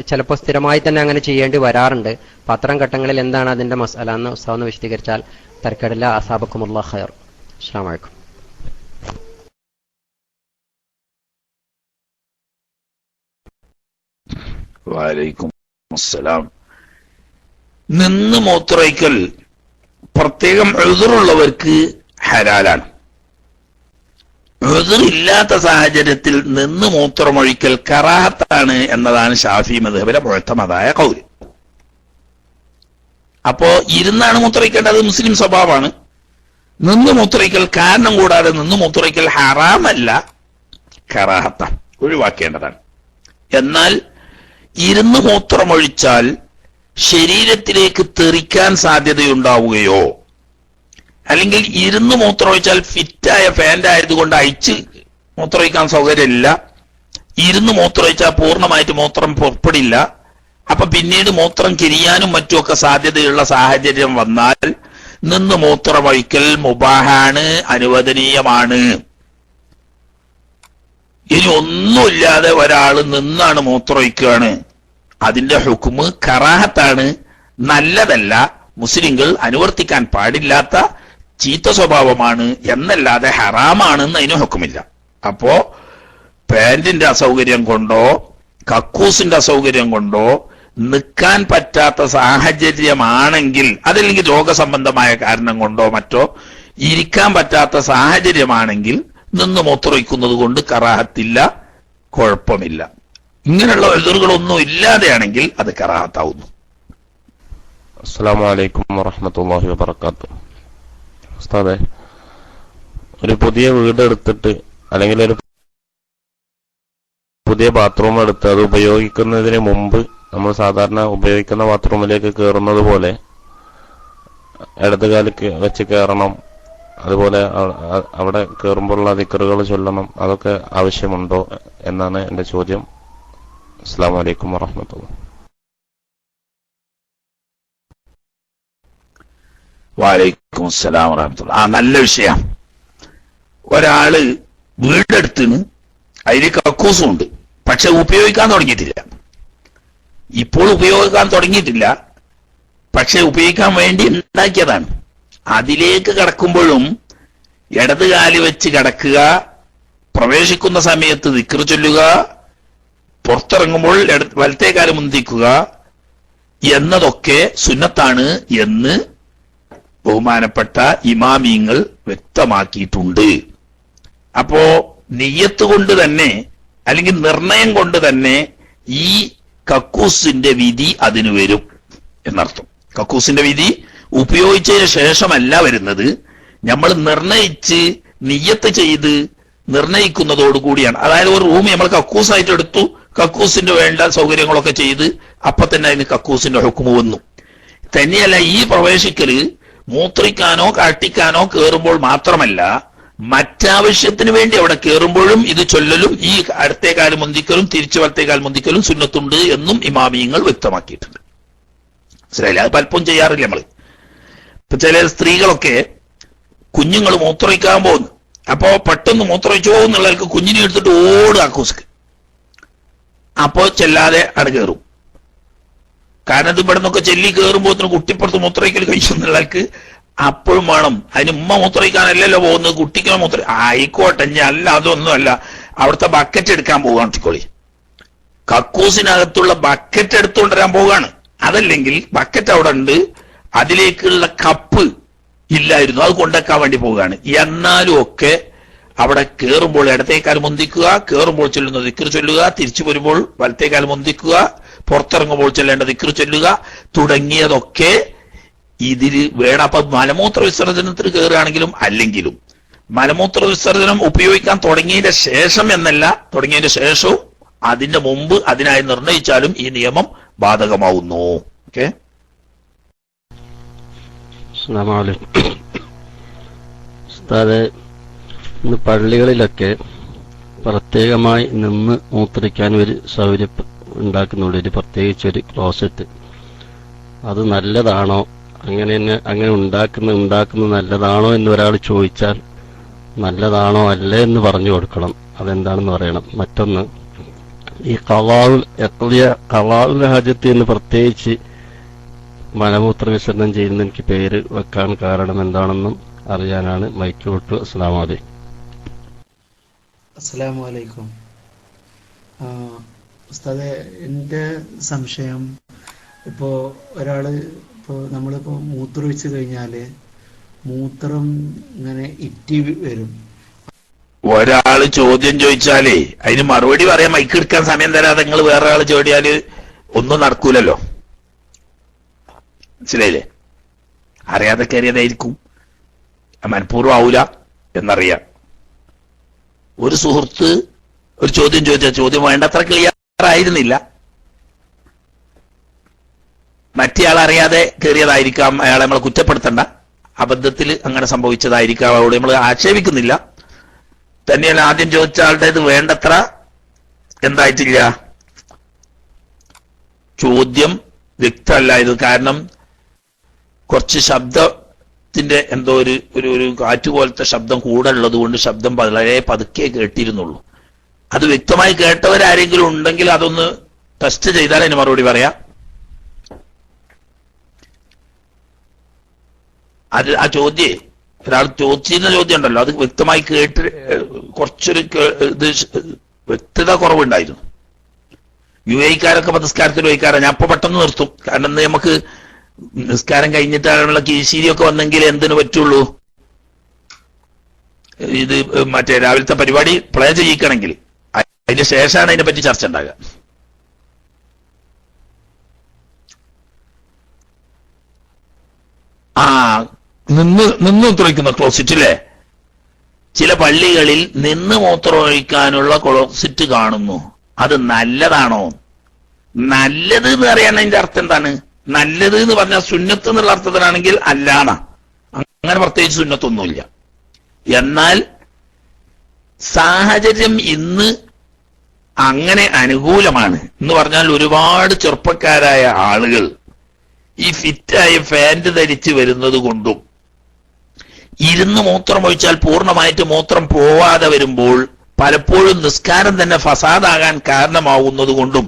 ചിലപ്പോൾ സ്ഥിരമായി തന്നെ അങ്ങനെ ചെയ്യേണ്ടി വരാറുണ്ട്. അപ്പൊ അത്തരം ഘട്ടങ്ങളിൽ എന്താണ് അതിന്റെ മസാല എന്ന് ഉസ്താദ് വിശദീകരിച്ചാൽ തരക്കേടില്ല. അസാബക്കുമുല്ലാഹ് ഖൈർ. അസ്സലാമു അലൈക്കും. വലൈക്കും അസ്സലാം. നിന്ന് മൂത്രമൊഴിക്കൽ പ്രത്യേകം ഉദ്റുള്ളവർക്ക് ഹലാലാണ്. ഉദ്റില്ലാത്ത സാഹചര്യത്തിൽ നിന്ന് മൂത്രമൊഴിക്കൽ കറാഹത്താണ് എന്നതാണ് ഷാഫി മദ്ഹബിലെ മുഅ്തമദായ ഖൗൽ. അപ്പോ ഇരുന്നാണ് മൂത്രമൊഴിക്കേണ്ടത്, മുസ്ലിം സ്വഭാവമാണ്. നിന്ന് മൂത്രമൊഴിക്കൽ കാരണം കൂടാതെ നിന്ന് മൂത്രമൊഴിക്കൽ ഹറാമല്ല, കറാഹത്താണ്, ഒഴിവാക്കേണ്ടതാണ്. എന്നാൽ ഇരുന്ന് മൂത്രമൊഴിച്ചാൽ ശരീരത്തിലേക്ക് തെറിക്കാൻ സാധ്യതയുണ്ടാവുകയോ അല്ലെങ്കിൽ ഇരുന്ന് മൂത്രമൊഴിച്ചാൽ ഫിറ്റായ ഫാൻ്റെ ആയതുകൊണ്ട് അയച്ച് മൂത്രമൊഴിക്കാൻ സൗകര്യമില്ല, ഇരുന്ന് മൂത്രമൊഴിച്ചാൽ പൂർണ്ണമായിട്ട് മൂത്രം പുറപ്പെടില്ല, അപ്പൊ പിന്നീട് മൂത്രം കിരിയാനും മറ്റുമൊക്കെ സാധ്യതയുള്ള സാഹചര്യം വന്നാൽ നിന്ന് മൂത്രമൊഴിക്കൽ മുബാഹാണ്, അനുവദനീയമാണ്. ഇനി ഒന്നുമില്ലാതെ ഒരാൾ നിന്നാണ് മൂത്രമൊഴിക്കുകയാണ്, അതിന്റെ ഹുക്മ് കറാഹത്താണ്, നല്ലതല്ല, മുസ്ലിങ്ങൾ അനുവർത്തിക്കാൻ പാടില്ലാത്ത ചീത്ത സ്വഭാവമാണ് എന്നല്ലാതെ ഹറാമാണെന്ന് അതിന് ഹുക്കുമില്ല. അപ്പോ പാന്റിന്റെ അസൗകര്യം കൊണ്ടോ കക്കൂസിന്റെ അസൗകര്യം കൊണ്ടോ നിൽക്കാൻ പറ്റാത്ത സാഹചര്യമാണെങ്കിൽ, അതല്ലെങ്കിൽ രോഗസംബന്ധമായ കാരണം കൊണ്ടോ മറ്റോ ഇരിക്കാൻ പറ്റാത്ത സാഹചര്യമാണെങ്കിൽ നിന്ന് മൂത്രമൊഴിക്കുന്നത് കൊണ്ട് കറാഹത്തില്ല, കുഴപ്പമില്ല. ഇങ്ങനെയുള്ള എതിറുകളൊന്നും ഇല്ലാതെയാണെങ്കിൽ അത് കറാഹത്താവുന്നു. അസ്സലാമു അലൈക്കും വറഹ്മത്തുള്ളാഹി വബറകാതുഹു. ഉസ്താദേ, ഒരു പുതിയ വീട് എടുത്തിട്ട് അല്ലെങ്കിൽ ഒരു പുതിയ ബാത്റൂം എടുത്ത് അത് ഉപയോഗിക്കുന്നതിന് മുമ്പ് നമ്മൾ സാധാരണ ഉപയോഗിക്കുന്ന ബാത്റൂമിലേക്ക് കയറുന്നത് പോലെ ഇടതുകാല് വെച്ച് കയറണം, അതുപോലെ അവിടെ കയറുമ്പോഴുള്ള ദിക്റുകൾ ചൊല്ലണം, അതൊക്കെ ആവശ്യമുണ്ടോ എന്നാണ് എന്റെ ചോദ്യം. അസ്സലാമു അലൈക്കും വറഹ്മത്തുള്ളാഹി. വലൈക്കും അസ്സലാം വറഹ്മത്തുള്ളാഹി. നല്ല വിഷയം. ഒരാള് വീടെടുത്തിന് അതിൽ കക്കൂസും ഉണ്ട്, പക്ഷെ ഉപയോഗിക്കാൻ തുടങ്ങിയിട്ടില്ല. ഇപ്പോൾ ഉപയോഗിക്കാൻ തുടങ്ങിയിട്ടില്ല, പക്ഷെ ഉപയോഗിക്കാൻ വേണ്ടി ഉണ്ടാക്കിയതാണ്. അതിലേക്ക് കടക്കുമ്പോഴും ഇടത് കാല് വെച്ച് കിടക്കുക, പ്രവേശിക്കുന്ന സമയത്ത് ദിക്ർ ചൊല്ലുക, പുറത്തിറങ്ങുമ്പോൾ വലത്തേ കാല് മുന്തിക്കുക എന്നതൊക്കെ സുന്നത്താണ് എന്ന് ബഹുമാനപ്പെട്ട ഇമാമിയങ്ങൾ വ്യക്തമാക്കിയിട്ടുണ്ട്. അപ്പോ നിയ്യത്ത് കൊണ്ട് തന്നെ അല്ലെങ്കിൽ നിർണയം കൊണ്ട് തന്നെ ഈ കക്കൂസിന്റെ വിധി അതിന് വരും എന്നർത്ഥം. കക്കൂസിന്റെ വിധി ഉപയോഗിച്ചതിന് ശേഷമല്ല വരുന്നത്, നമ്മൾ നിർണയിച്ച് നിയ്യത്ത് ചെയ്ത് നിർണയിക്കുന്നതോടുകൂടിയാണ്. അതായത് ഒരു റൂം നമ്മൾ കക്കൂസായിട്ട് എടുത്തു, കക്കൂസിന്റെ വേണ്ട സൗകര്യങ്ങളൊക്കെ ചെയ്ത് അപ്പൊ തന്നെ അതിന് കക്കൂസിന്റെ ഹുക്മ് വന്നു. തന്നെയല്ല, ഈ പ്രവേശിക്കല് മൂത്രിക്കാനോ കാട്ടിക്കാനോ കയറുമ്പോൾ മാത്രമല്ല, മറ്റാവശ്യത്തിന് വേണ്ടി അവിടെ കയറുമ്പോഴും ഇത് ചൊല്ലലും ഈ അടുത്തേക്കാൽ മുന്തിക്കലും തിരിച്ചു വലത്തേക്കാൽ മുന്തിക്കലും സുന്നത്തുണ്ട് എന്നും ഇമാമിയങ്ങൾ വ്യക്തമാക്കിയിട്ടുണ്ട്. മനസ്സിലായില്ലേ? അത് പലപ്പോഴും ചെയ്യാറില്ല നമ്മള്. ഇപ്പൊ ചില സ്ത്രീകളൊക്കെ കുഞ്ഞുങ്ങൾ മൂത്രമൊഴിക്കാൻ പോകുന്നു, അപ്പോ പെട്ടെന്ന് മൂത്രമൊഴിച്ചോ എന്നുള്ളവർക്ക് കുഞ്ഞിനെ എടുത്തിട്ട് ഓടുക കക്കൂസ്ക്ക്. അപ്പോ ചെല്ലാതെ അവിടെ കയറും. കാരണം ഇത് ഇവിടെ നിന്നൊക്കെ ചെല്ലി കയറുമ്പോൾ കുട്ടിപ്പുറത്ത് മൂത്രമൊഴിക്കൽ കഴിച്ചു എന്നുള്ളവർക്ക് അപ്പോഴും വേണം. അതിന് ഉമ്മ മൂത്രമൊഴിക്കാനല്ലല്ലോ പോകുന്നത്, കുട്ടിക്ക് ആയിക്കോട്ടെ, ഞാൻ അല്ല അതൊന്നും അല്ല, അവിടുത്തെ ബക്കറ്റ് എടുക്കാൻ പോവുകയാണ് ചിക്കോളി. കക്കൂസിനകത്തുള്ള ബക്കറ്റ് എടുത്തുകൊണ്ടുവരാൻ പോവുകയാണ്. അതല്ലെങ്കിൽ ബക്കറ്റ് അവിടെ ഉണ്ട്, അതിലേക്കുള്ള കപ്പ് ഇല്ലായിരുന്നു, അത് കൊണ്ടുവെക്കാൻ വേണ്ടി പോവുകയാണ്. എന്നാലും ഒക്കെ അവിടെ കയറുമ്പോൾ ഇടത്തേക്കാൽ മുന്തിക്കുക, കയറുമ്പോൾ ചൊല്ലുന്ന ദിക്ർ ചൊല്ലുക, തിരിച്ചു വരുമ്പോൾ വലത്തേക്കാൽ മുന്തിക്കുക, പുറത്തിറങ്ങുമ്പോൾ ചെല്ലേണ്ട ദിക്ർ ചൊല്ലുക തുടങ്ങിയതൊക്കെ ഇതിൽ വേണം. അപ്പൊ മലമൂത്ര വിസർജനത്തിന് കയറുകയാണെങ്കിലും അല്ലെങ്കിലും മലമൂത്ര വിസർജനം ഉപയോഗിക്കാൻ തുടങ്ങിയതിന്റെ ശേഷം എന്നല്ല, തുടങ്ങിയതിന്റെ ശേഷവും അതിന്റെ മുമ്പ് അതിനായി നിർണയിച്ചാലും ഈ നിയമം ബാധകമാവുന്നു. ഓക്കെ, അസ്സലാമു അലൈക്കും. ഉസ്താദേ, ഇന്ന് പള്ളികളിലൊക്കെ പ്രത്യേകമായി നിന്ന് മൂത്രിക്കാൻ ഒരു സൗകര്യം ഉണ്ടാക്കുന്നുണ്ട്, പ്രത്യേകിച്ച് ഒരു ക്ലോസറ്റ്. അത് നല്ലതാണോ? അങ്ങനെ ഉണ്ടാക്കുന്നത് നല്ലതാണോ എന്ന് ഒരാൾ ചോദിച്ചാൽ നല്ലതാണോ അല്ലേ എന്ന് പറഞ്ഞു കൊടുക്കണം. അതെന്താണെന്ന് പറയണം. മറ്റൊന്ന്, ഈ ഖളാഉൽ ഹാജത്ത് എന്ന് പ്രത്യേകിച്ച് മലമൂത്ര വിസർജനം ചെയ്യുന്ന എനിക്ക് പേര് വെക്കാൻ കാരണം എന്താണെന്നും അറിയാനാണ് മൈക്ക് വിട്ടു. അസ്സലാമു അലൈക്കും. അസ്സലാമു അലൈക്കും. ഉസ്താദെ, എൻ്റെ സംശയം, ഇപ്പോൾ നമ്മളിപ്പോൾ മൂത്രമൊഴിച്ച് കഴിഞ്ഞാൽ മൂത്രം ഇങ്ങനെ ഇറ്റി വരും. ഒരാള് ചോദ്യം ചോദിച്ചാലേ അതിന് മറുപടി പറയാൻ മൈക്ക് എടുക്കാൻ സമയം തരാതെ നിങ്ങൾ വേറെ ആള് ചോദിച്ചാല് ഒന്നും നടക്കൂലല്ലോ. മനസ്സിലായില്ലേ? അറിയാതെ കയറിയതായിരിക്കും, മനഃപൂർവ്വം ആവൂല എന്നറിയാം. ഒരു സുഹൃത്ത് ഒരു ചോദ്യം ചോദിച്ച ചോദ്യം വേണ്ടത്ര ക്ലിയർ ആയിരുന്നില്ല, മറ്റേയാൾ അറിയാതെ കയറിയതായിരിക്കാം, അയാളെ നമ്മൾ കുറ്റപ്പെടുത്തണ്ട, അബദ്ധത്തിൽ അങ്ങനെ സംഭവിച്ചതായിരിക്കാം, അവിടെ നമ്മൾ ആക്ഷേപിക്കുന്നില്ല. തന്നെയല്ല, ആദ്യം ചോദിച്ച ആളുടെ ഇത് വേണ്ടത്ര എന്തായിട്ടില്ല, ചോദ്യം വ്യക്തമല്ലായത്. കാരണം കുറച്ച് ശബ്ദത്തിന്റെ എന്തോ ഒരു കാറ്റ് പോലത്തെ ശബ്ദം കൂടെ ഉള്ളത് കൊണ്ട് ശബ്ദം വളരെ പതുക്കെ കേട്ടിരുന്നുള്ളൂ. അത് വ്യക്തമായി കേട്ടവരാരെങ്കിലും ഉണ്ടെങ്കിൽ അതൊന്ന് ടെസ്റ്റ് ചെയ്താൽ അതിന് മറുപടി പറയാം. ആ ചോദ്യം ഒരാൾ ചോദിച്ചിരുന്ന ചോദ്യം ഉണ്ടല്ലോ, അത് വ്യക്തമായി കേട്ട് കുറച്ചൊരു ഇത് വ്യക്തത കുറവുണ്ടായിരുന്നു. യുഎഇക്കാരൊക്കെ നിസ്കാരത്തിൽ വഹിക്കാറ്. ഞാൻ ഇപ്പൊ പെട്ടെന്ന് നിർത്തും, കാരണം ഇന്ന് നമുക്ക് നിസ്കാരം കഴിഞ്ഞിട്ടാണുള്ള കീശീരിയൊക്കെ വന്നെങ്കിൽ എന്തിനു പറ്റുള്ളൂ, ഇത് മറ്റേ രാവിലത്തെ പരിപാടി പ്ലേ ചെയ്യിക്കണമെങ്കിൽ അതിന് ശേഷമാണ് അതിനെപ്പറ്റി ചർച്ച ഉണ്ടാകുക. നിന്ന് മൂത്രമൊഴിക്കുന്ന ക്ലോസിറ്റ് അല്ലേ? ചില പള്ളികളിൽ നിന്ന് മൂത്രമൊഴിക്കാനുള്ള ക്ലോസിറ്റ് കാണുന്നു. അത് നല്ലതാണോ? നല്ലത് എന്ന് പറയാൻ അതിന്റെ അർത്ഥം എന്താണ്? നല്ലത് എന്ന് പറഞ്ഞാൽ സുന്നത്ത് എന്നുള്ള അർത്ഥത്തിലാണെങ്കിൽ അല്ലാന്നാ. അങ്ങനെ പ്രത്യേകിച്ച് സുന്നത്തൊന്നുമില്ല. എന്നാൽ സാഹചര്യം ഇന്ന് അങ്ങനെ അനുകൂലമാണ് എന്ന് പറഞ്ഞാൽ ഒരുപാട് ചെറുപ്പക്കാരായ ആളുകൾ ഈ ഫിറ്റായ ഫാന്റ് ധരിച്ച് വരുന്നത് കൊണ്ടും ഇരുന്ന് മൂത്രമൊഴിച്ചാൽ പൂർണ്ണമായിട്ട് മൂത്രം പോവാതെ വരുമ്പോൾ പലപ്പോഴും നിസ്കാരം തന്നെ ഫസാദാകാൻ കാരണമാവുന്നത് കൊണ്ടും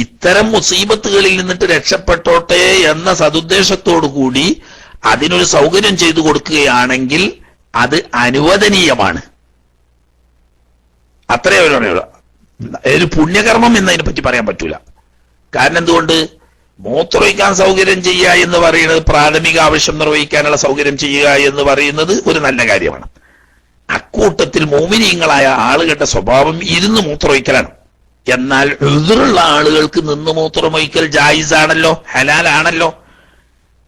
ഇത്തരം മുസീബത്തുകളിൽ നിന്നിട്ട് രക്ഷപ്പെട്ടോട്ടെ എന്ന സതുദ്ദേശത്തോടു കൂടി അതിനൊരു സൗകര്യം ചെയ്തു കൊടുക്കുകയാണെങ്കിൽ അത് അനുവദനീയമാണ്. അത്രയേ പറയുള്ളൂ. ഒരു പുണ്യകർമ്മം എന്നതിനെ പറ്റി പറയാൻ പറ്റൂല. കാരണം എന്തുകൊണ്ട്? മൂത്രമൊഴിക്കാൻ സൗകര്യം ചെയ്യുക എന്ന് പറയുന്നത്, പ്രാഥമിക ആവശ്യം നിർവഹിക്കാനുള്ള സൗകര്യം ചെയ്യുക എന്ന് പറയുന്നത് ഒരു നല്ല കാര്യമാണ്. അക്കൂട്ടത്തിൽ മോമിനീങ്ങളായ ആളുകളുടെ സ്വഭാവം ഇരുന്ന് മൂത്രമൊഴിക്കലാണ്. എന്നാൽ ഉദ്റുള്ള ആളുകൾക്ക് നിന്ന് മൂത്രമൊഴിക്കൽ ജായിസാണല്ലോ, ഹലാലാണല്ലോ.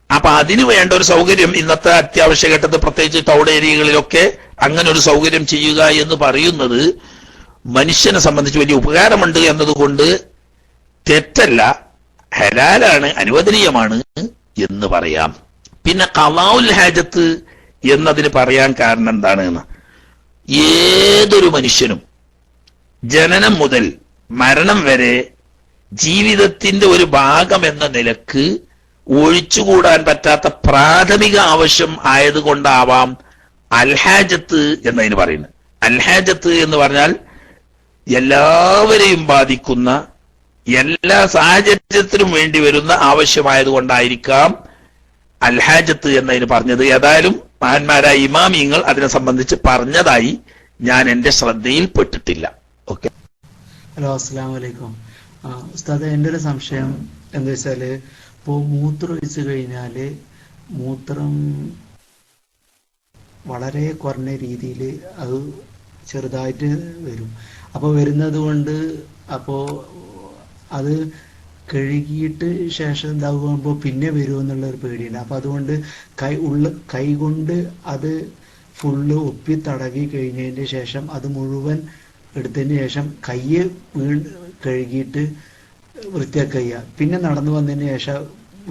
അപ്പൊ അതിനു വേണ്ട ഒരു സൗകര്യം ഇന്നത്തെ അത്യാവശ്യ ഘട്ടത്തിൽ പ്രത്യേകിച്ച് ടൗൺ ഏരിയകളിലൊക്കെ അങ്ങനെ ഒരു സൗകര്യം ചെയ്യുക എന്ന് പറയുന്നത് മനുഷ്യനെ സംബന്ധിച്ച് വലിയ ഉപകാരമുണ്ട് എന്നതുകൊണ്ട് തെറ്റല്ല, ഹലാലാണ്, അനുവദനീയമാണ് എന്ന് പറയാം. പിന്നെ ഖളാഉൽ ഹാജത്ത് എന്നതിന് പറയാൻ കാരണം എന്താണ്? ഏതൊരു മനുഷ്യനും ജനനം മുതൽ മരണം വരെ ജീവിതത്തിന്റെ ഒരു ഭാഗം എന്ന നിലക്ക് ഒഴിച്ചുകൂടാൻ പറ്റാത്ത പ്രാഥമിക ആവശ്യം ആയതുകൊണ്ടാവാം അൽഹാജത്ത് എന്നതിന് പറയുന്നത്. അൽഹാജത്ത് എന്ന് പറഞ്ഞാൽ എല്ലാവരെയും ബാധിക്കുന്ന, എല്ലാ സാഹചര്യത്തിനും വേണ്ടി വരുന്ന ആവശ്യമായതുകൊണ്ടായിരിക്കാം അൽഹാജത്ത് എന്നതിന് പറഞ്ഞത്. ഏതായാലും മഹാന്മാരായ ഇമാമിയങ്ങൾ അതിനെ സംബന്ധിച്ച് പറഞ്ഞതായി ഞാൻ എന്റെ ശ്രദ്ധയിൽ പെട്ടിട്ടില്ല. ഓക്കെ. ഹലോ, അസ്സലാമു അലൈക്കും. ഉസ്താദ്, എൻ്റെ ഒരു സംശയം എന്താ വെച്ചാല്, ഇപ്പോൾ മൂത്രം ഒഴിച്ചു കഴിഞ്ഞാല് മൂത്രം വളരെ കുറഞ്ഞ രീതിയിൽ അത് ചെറുതായിട്ട് വരും. അപ്പോൾ വരുന്നത് കൊണ്ട് അപ്പോൾ അത് കഴുകിയിട്ട് ശേഷം ഇതാകുമ്പോൾ പിന്നെ വരുമെന്നുള്ള ഒരു പേടിയുണ്ട്. അപ്പം അതുകൊണ്ട് കൈ കൊണ്ട് അത് ഫുള്ള് ഒപ്പി തടവി കഴിഞ്ഞതിന് ശേഷം അത് മുഴുവൻ എടുത്തതിന് ശേഷം കയ്യ് കഴുകിയിട്ട് വൃത്തിയാക്കുക ചെയ്യുക. പിന്നെ നടന്നു വന്നതിന് ശേഷം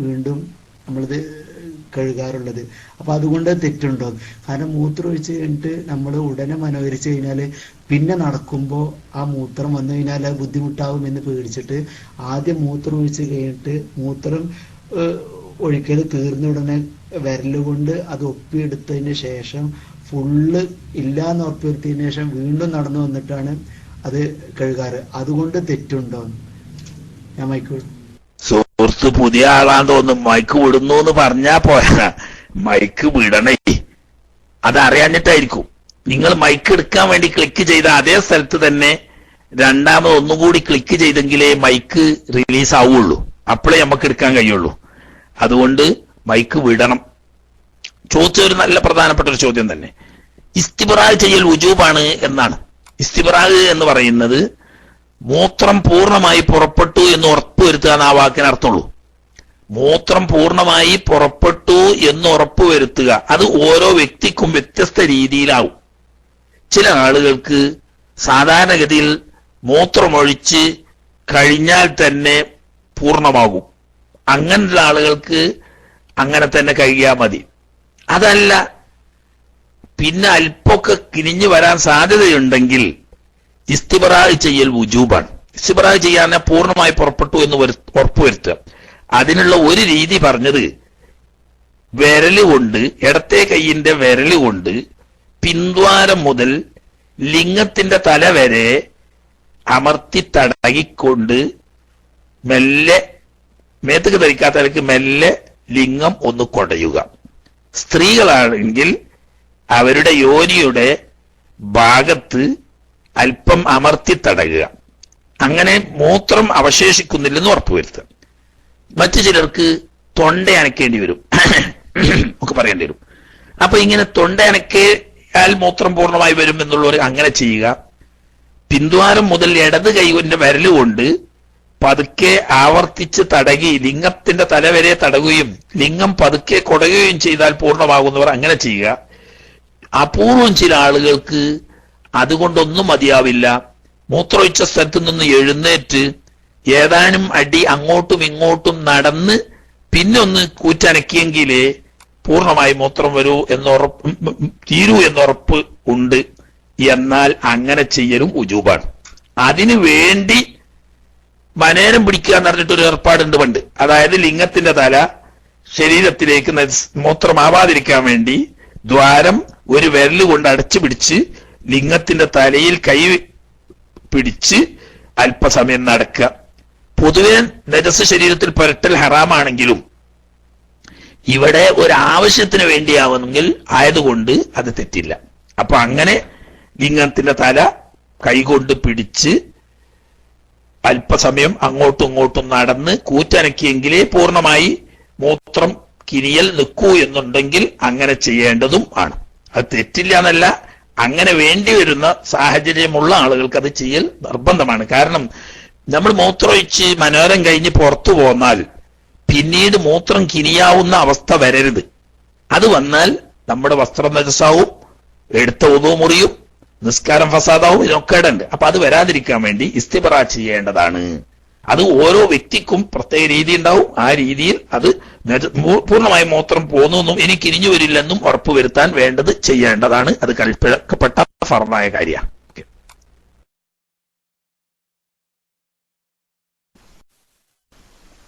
വീണ്ടും നമ്മളിത് കഴുകാറുള്ളത്. അപ്പം അതുകൊണ്ട് തെറ്റുണ്ടോ? കാരണം മൂത്രം ഒഴിച്ച് കഴിഞ്ഞിട്ട് നമ്മൾ ഉടനെ മനോഹരിച്ച് കഴിഞ്ഞാൽ പിന്നെ നടക്കുമ്പോൾ ആ മൂത്രം വന്നു കഴിഞ്ഞാൽ അത് ബുദ്ധിമുട്ടാവുമെന്ന് പേടിച്ചിട്ട് ആദ്യം മൂത്രം ഒഴിച്ച് കഴിഞ്ഞിട്ട് മൂത്രം ഒഴിക്കൽ തീർന്ന ഉടനെ വിരലുകൊണ്ട് അത് ഒപ്പിയെടുത്തതിന് ശേഷം ഫുള്ള് ഇല്ലാന്ന് ഉറപ്പുവരുത്തിയതിനു ശേഷം വീണ്ടും നടന്നു വന്നിട്ടാണ് അത് കഴുകാറ്. അതുകൊണ്ട് തെറ്റുണ്ടോ? ഞാൻ മൈക്ക് സുഹൃത്ത് പുതിയ ആളാന്ന് തോന്നുന്നു. മൈക്ക് വിടുന്നു എന്ന് പറഞ്ഞാ പോരാ, മൈക്ക് വിടണേ. അതറിയാഞ്ഞിട്ടായിരിക്കും. നിങ്ങൾ മൈക്ക് എടുക്കാൻ വേണ്ടി ക്ലിക്ക് ചെയ്ത അതേ സ്ഥലത്ത് തന്നെ രണ്ടാമത് ഒന്നുകൂടി ക്ലിക്ക് ചെയ്തെങ്കിലേ മൈക്ക് റിലീസ് ആവുള്ളൂ. അപ്പോഴേ നമുക്ക് എടുക്കാൻ കഴിയുള്ളൂ. അതുകൊണ്ട് മൈക്ക് വിടണം. ചോദിച്ചൊരു നല്ല പ്രധാനപ്പെട്ട ഒരു ചോദ്യം തന്നെ. ഇസ്തിബ്റാഅ് ചെയ്യൽ വുജൂബാണ് എന്നാണ്. ഇസ്തിബ്റാഅ് എന്ന് പറയുന്നത് മൂത്രം പൂർണ്ണമായി പുറപ്പെട്ടു എന്ന് ഉറപ്പുവരുത്തുക എന്ന ആ വാക്കിന് അർത്ഥമുള്ളൂ. മൂത്രം പൂർണ്ണമായി പുറപ്പെട്ടു എന്ന് ഉറപ്പുവരുത്തുക അത് ഓരോ വ്യക്തിക്കും വ്യത്യസ്ത രീതിയിലാവും. ചില ആളുകൾക്ക് സാധാരണഗതിയിൽ മൂത്രമൊഴിച്ച് കഴിഞ്ഞാൽ തന്നെ പൂർണ്ണമാകും. അങ്ങനെയുള്ള ആളുകൾക്ക് അങ്ങനെ തന്നെ കഴിയാൽ മതി. അതല്ല, പിന്നെ അല്പമൊക്കെ കിനിഞ്ഞു വരാൻ സാധ്യതയുണ്ടെങ്കിൽ ഇസ്തിബ്റാഅ് ചെയ്യൽ വുജൂബാണ്. ഇസ്തിബ്റാഅ് ചെയ്യാൻ പൂർണ്ണമായി പുറപ്പെട്ടു എന്ന് ഉറപ്പുവരുത്തുക. അതിനുള്ള ഒരു രീതി പറഞ്ഞത്, വിരല് കൊണ്ട്, ഇടത്തെ കൈയിന്റെ വിരല് കൊണ്ട് പിന്ദ്വാരം മുതൽ ലിംഗത്തിന്റെ തല വരെ അമർത്തി തടകിക്കൊണ്ട് മെല്ലെ, മേത്തക്ക് ധരിക്കാത്ത നിലക്ക് മെല്ലെ ലിംഗം ഒന്ന് കൊടയുക. സ്ത്രീകളാണെങ്കിൽ അവരുടെ യോനിയുടെ ഭാഗത്ത് അല്പം അമർത്തി തടയുക. അങ്ങനെ മൂത്രം അവശേഷിക്കുന്നില്ലെന്ന് ഉറപ്പുവരുത്തുക. മറ്റു ചിലർക്ക് തൊണ്ട അനക്കേണ്ടി വരും, ഒക്കെ പറയേണ്ടി വരും. അപ്പൊ ഇങ്ങനെ തൊണ്ട അനക്കിയാൽ മൂത്രം പൂർണ്ണമായി വരും എന്നുള്ളവർ അങ്ങനെ ചെയ്യുക. പിന്ദ്വാരം മുതൽ ഇടത് കൈകൊണ്ട് വിരലുകൊണ്ട് പതുക്കെ ആവർത്തിച്ച് തടകി ലിംഗത്തിന്റെ തലവരെ തടകുകയും ലിംഗം പതുക്കെ കൊടയുകയും ചെയ്താൽ പൂർണ്ണമാകുന്നവർ അങ്ങനെ ചെയ്യുക. അപൂർവം ചില ആളുകൾക്ക് അതുകൊണ്ടൊന്നും മതിയാവില്ല. മൂത്രമൊഴിച്ച സ്ഥലത്ത് നിന്ന് എഴുന്നേറ്റ് ഏതാനും അടി അങ്ങോട്ടും ഇങ്ങോട്ടും നടന്ന് പിന്നെ ഒന്ന് കൂറ്റനക്കിയെങ്കിലേ പൂർണ്ണമായി മൂത്രം വരൂ തീരൂ എന്നുറപ്പ് ഉണ്ട്. എന്നാൽ അങ്ങനെ ചെയ്യലും ഉജൂബാണ്. അതിനു വേണ്ടി മനേരം പിടിക്കുക എന്ന് പറഞ്ഞിട്ടൊരു ഏർപ്പാടുണ്ട് പണ്ട്. അതായത് ലിംഗത്തിന്റെ തല ശരീരത്തിലേക്ക് മൂത്രമാവാതിരിക്കാൻ വേണ്ടി ദ്വാരം ഒരു വിരല് കൊണ്ട് അടച്ചു പിടിച്ച് ലിംഗത്തിന്റെ തലയിൽ കൈ പിടിച്ച് അല്പസമയം നടക്കുക. പൊതുവെ നജസ് ശരീരത്തിൽ പുരട്ടൽ ഹറാമാണെങ്കിലും ഇവിടെ ഒരു ആവശ്യത്തിന് വേണ്ടിയാവുന്നെങ്കിൽ ആയതുകൊണ്ട് അത് തെറ്റില്ല. അപ്പൊ അങ്ങനെ ലിംഗത്തിന്റെ തല കൈകൊണ്ട് പിടിച്ച് അല്പസമയം അങ്ങോട്ടും ഇങ്ങോട്ടും നടന്ന് കൂറ്റനക്കിയെങ്കിലേ പൂർണ്ണമായി മൂത്രം കിനിയൽ നിൽക്കൂ എന്നുണ്ടെങ്കിൽ അങ്ങനെ ചെയ്യേണ്ടതും ആണ്. അത് തെറ്റില്ല എന്നല്ല, അങ്ങനെ വേണ്ടി വരുന്ന സാഹചര്യമുള്ള ആളുകൾക്ക് അത് ചെയ്യൽ നിർബന്ധമാണ്. കാരണം നമ്മൾ മൂത്രമൊഴിച്ച് മനോരം കഴിഞ്ഞ് പുറത്തു പോന്നാൽ പിന്നീട് മൂത്രം കിനിയാവുന്ന അവസ്ഥ വരരുത്. അത് വന്നാൽ നമ്മുടെ വസ്ത്രം നജസാവും, എടുത്ത ഉദു മുറിയും, നിസ്കാരം ഫസാദാവും, ഇതൊക്കെ ഉണ്ട്. അപ്പൊ അത് വരാതിരിക്കാൻ വേണ്ടി ഇസ്തിബ്റാഅ് ചെയ്യേണ്ടതാണ്. അത് ഓരോ വ്യക്തിക്കും പ്രത്യേക രീതി ഉണ്ടാവും. ആ രീതിയിൽ അത് പൂർണ്ണമായി മൂത്രം പോന്നെന്നും ഇനി കിരിഞ്ഞു വരില്ലെന്നും ഉറപ്പുവരുത്താൻ വേണ്ടത് ചെയ്യേണ്ടതാണ്. അത് കൽപ്പിക്കപ്പെട്ട ഫർദായ കാര്യമാണ്.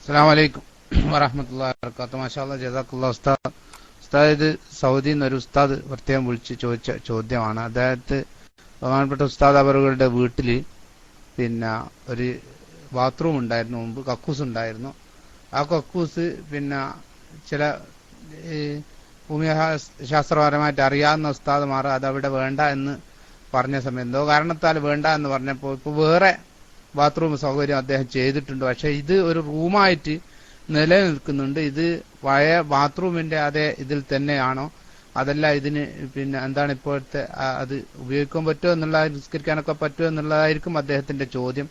അസ്സലാമു അലൈക്കും. വറഹ്മത്തുള്ളാഹി വബറകാതുഹു. മാഷാഅല്ലാഹ്, ജസാക്കല്ലാഹു ഉസ്താദ്. ഉസ്താദ്, ഇത് സൗദിയിൽ നിന്ന് ഒരു ഉസ്താദ് പ്രത്യേകം വിളിച്ച് ചോദിച്ച ചോദ്യമാണ്. ബഹുമാനപ്പെട്ട ഉസ്താദ് അവരുടെ വീട്ടിൽ പിന്നെ ഒരു ബാത്റൂം ഉണ്ടായിരുന്നു, മുമ്പ് കക്കൂസ് ഉണ്ടായിരുന്നു. ആ കക്കൂസ് പിന്നെ ചില ഭൂമിശാസ്ത്രപരമായിട്ട് അറിയാവുന്ന ഉസ്താദ്മാർ അതവിടെ വേണ്ട എന്ന് പറഞ്ഞ സമയം എന്തോ കാരണത്താൽ വേണ്ട എന്ന് പറഞ്ഞപ്പോൾ ഇപ്പോൾ വേറെ ബാത്റൂം സൗകര്യം അദ്ദേഹം ചെയ്തിട്ടുണ്ട്. പക്ഷെ ഇത് ഒരു റൂമായിട്ട് നിലനിൽക്കുന്നുണ്ട്. ഇത് പഴയ ബാത്റൂമിന്റെ അതേ ഇതിൽ തന്നെയാണോ, അതല്ല ഇതിന് പിന്നെ എന്താണ് ഇപ്പോഴത്തെ അത് ഉപയോഗിക്കാൻ പറ്റുമോ എന്നുള്ള, നിസ്കരിക്കാനൊക്കെ പറ്റുമോ എന്നുള്ളതായിരിക്കും അദ്ദേഹത്തിന്റെ ചോദ്യം.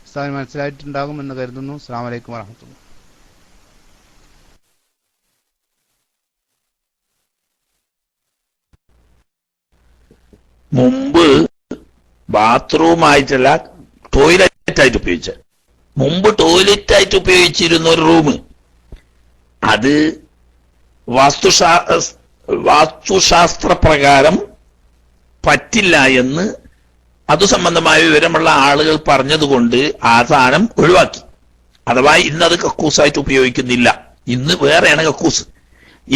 ഉസ്താദിന് മനസ്സിലായിട്ടുണ്ടാകും എന്ന് കരുതുന്നു. അസ്സലാമു അലൈക്കും വറഹ്മത്തുള്ളാഹി. മുമ്പ് ബാത്റൂമായിട്ടല്ല ടോയ്ലറ്റ് ആയിട്ട് ഉപയോഗിച്ച, മുമ്പ് ടോയ്ലറ്റ് ആയിട്ട് ഉപയോഗിച്ചിരുന്ന ഒരു റൂം, അത് വാസ്തുശാസ്ത്രപ്രകാരം പറ്റില്ല എന്ന് അതു സംബന്ധമായ വിവരമുള്ള ആളുകൾ പറഞ്ഞതുകൊണ്ട് ആ സാധനം ഒഴിവാക്കി. അഥവാ ഇന്നത് കക്കൂസായിട്ട് ഉപയോഗിക്കുന്നില്ല, ഇന്ന് വേറെയാണ് കക്കൂസ്.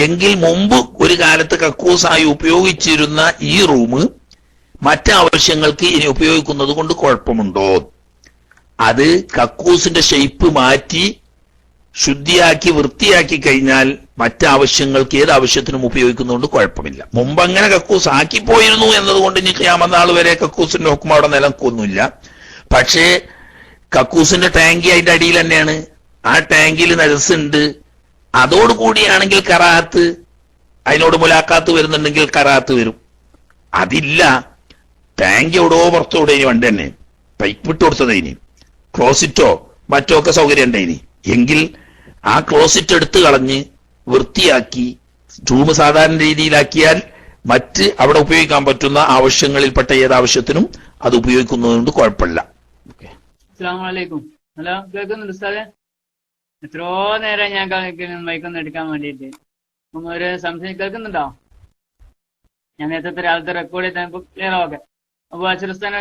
എങ്കിൽ മുമ്പ് ഒരു കാലത്ത് കക്കൂസായി ഉപയോഗിച്ചിരുന്ന ഈ റൂം മറ്റാവശ്യങ്ങൾക്ക് ഇനി ഉപയോഗിക്കുന്നത് കൊണ്ട് കുഴപ്പമുണ്ടോ? അത് കക്കൂസിന്റെ ഷേപ്പ് മാറ്റി ശുദ്ധിയാക്കി വൃത്തിയാക്കി കഴിഞ്ഞാൽ മറ്റാവശ്യങ്ങൾക്ക് ഏതാവശ്യത്തിനും ഉപയോഗിക്കുന്നതുകൊണ്ട് കുഴപ്പമില്ല. മുമ്പ് അങ്ങനെ കക്കൂസ് ആക്കിപ്പോയിരുന്നു എന്നതുകൊണ്ട് ഇനി ഖിയാമത്ത് നാൾ വരെ കക്കൂസിന്റെ ഹുക്കം അവിടെ നിലനിൽക്കൊന്നുമില്ല. പക്ഷേ കക്കൂസിന്റെ ടാങ്കി അതിന്റെ അടിയിൽ തന്നെയാണ്, ആ ടാങ്കിൽ നജസുണ്ട്. അതോടുകൂടിയാണെങ്കിൽ കറാഹത്ത്, അതിനോട് മുലാഖാത്ത് വരുന്നുണ്ടെങ്കിൽ കറാഹത്ത് വരും. അതില്ല, ടാങ്ക് എവിടെയോ പുറത്തോടെ ഇനി വണ്ടി തന്നെ പൈപ്പ് വിട്ട് കൊടുത്തത്, ഇനി ക്ലോസിറ്റോ മറ്റോ ഒക്കെ സൗകര്യം ഉണ്ടായിനി എങ്കിൽ ആ ക്ലോസിറ്റ് എടുത്തു കളഞ്ഞ് വൃത്തിയാക്കി റൂം സാധാരണ രീതിയിലാക്കിയാൽ മറ്റ് അവിടെ ഉപയോഗിക്കാൻ പറ്റുന്ന ആവശ്യങ്ങളിൽപ്പെട്ട ഏതാവശ്യത്തിനും അത് ഉപയോഗിക്കുന്നതുകൊണ്ട് കുഴപ്പമില്ല. അസ്സലാമു അലൈക്കും. ഹലോ, കേൾക്കുന്നുണ്ട് ഉസ്താദേ? എത്രയോ നേരം ഞാൻ മൈക്കൊന്ന് എടുക്കാൻ വേണ്ടിയിട്ട് ഒരു സംശയം കേൾക്കുന്നുണ്ടോ? ഞാൻ നേരത്തെ രാവിലത്തെ റെക്കോർഡ് ചെയ്ത് ക്ലിയർ ആവട്ടെ. അപ്പൊ അശ്രസ്ഥാന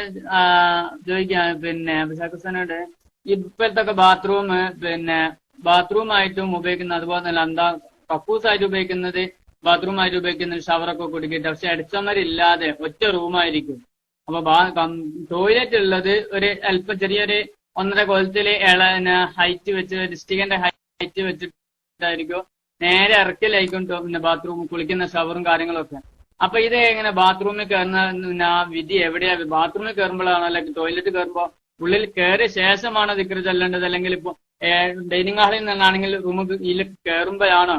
ചോദിക്കാം, പിന്നെ അഭിഷാഖസ്ഥാനോട് ഇപ്പോഴത്തെ ബാത്റൂം പിന്നെ ബാത്റൂമായിട്ടും ഉപയോഗിക്കുന്നത്, അതുപോലെ തന്നെ എന്താ കക്കൂസായിട്ട് ഉപയോഗിക്കുന്നത്, ബാത്റൂമായിട്ട് ഉപയോഗിക്കുന്നത്, ഷവറൊക്കെ കുടുക്കിയിട്ട്, പക്ഷെ അടിച്ചമരില്ലാതെ ഒറ്റ റൂമായിരിക്കും. അപ്പൊ ടോയ്ലറ്റ് ഉള്ളത് ഒരു അല്പം ചെറിയൊരു 1.5 കൊലത്തില് ഹൈറ്റ് വെച്ച് ഡിസ്റ്റിക്കിന്റെ ഹൈറ്റ് വെച്ചിട്ടായിരിക്കും നേരെ ഇറക്കലായിരിക്കും പിന്നെ ബാത്റൂം കുളിക്കുന്ന ഷവറും കാര്യങ്ങളൊക്കെ. അപ്പൊ ഇത് എങ്ങനെ ബാത്റൂമിൽ കയറുന്ന വിധി എവിടെയാ? ബാത്റൂമിൽ കയറുമ്പോഴാണോ അല്ലെങ്കിൽ ടോയ്ലറ്റ് കയറുമ്പോ ഉള്ളിൽ കയറിയ ശേഷമാണോ ദിക്ർ ചെല്ലേണ്ടത്, അല്ലെങ്കിൽ ഇപ്പൊ ഡൈനിങ് ഹാളിൽ നിന്നാണെങ്കിൽ റൂമിൽ കയറുമ്പോഴാണോ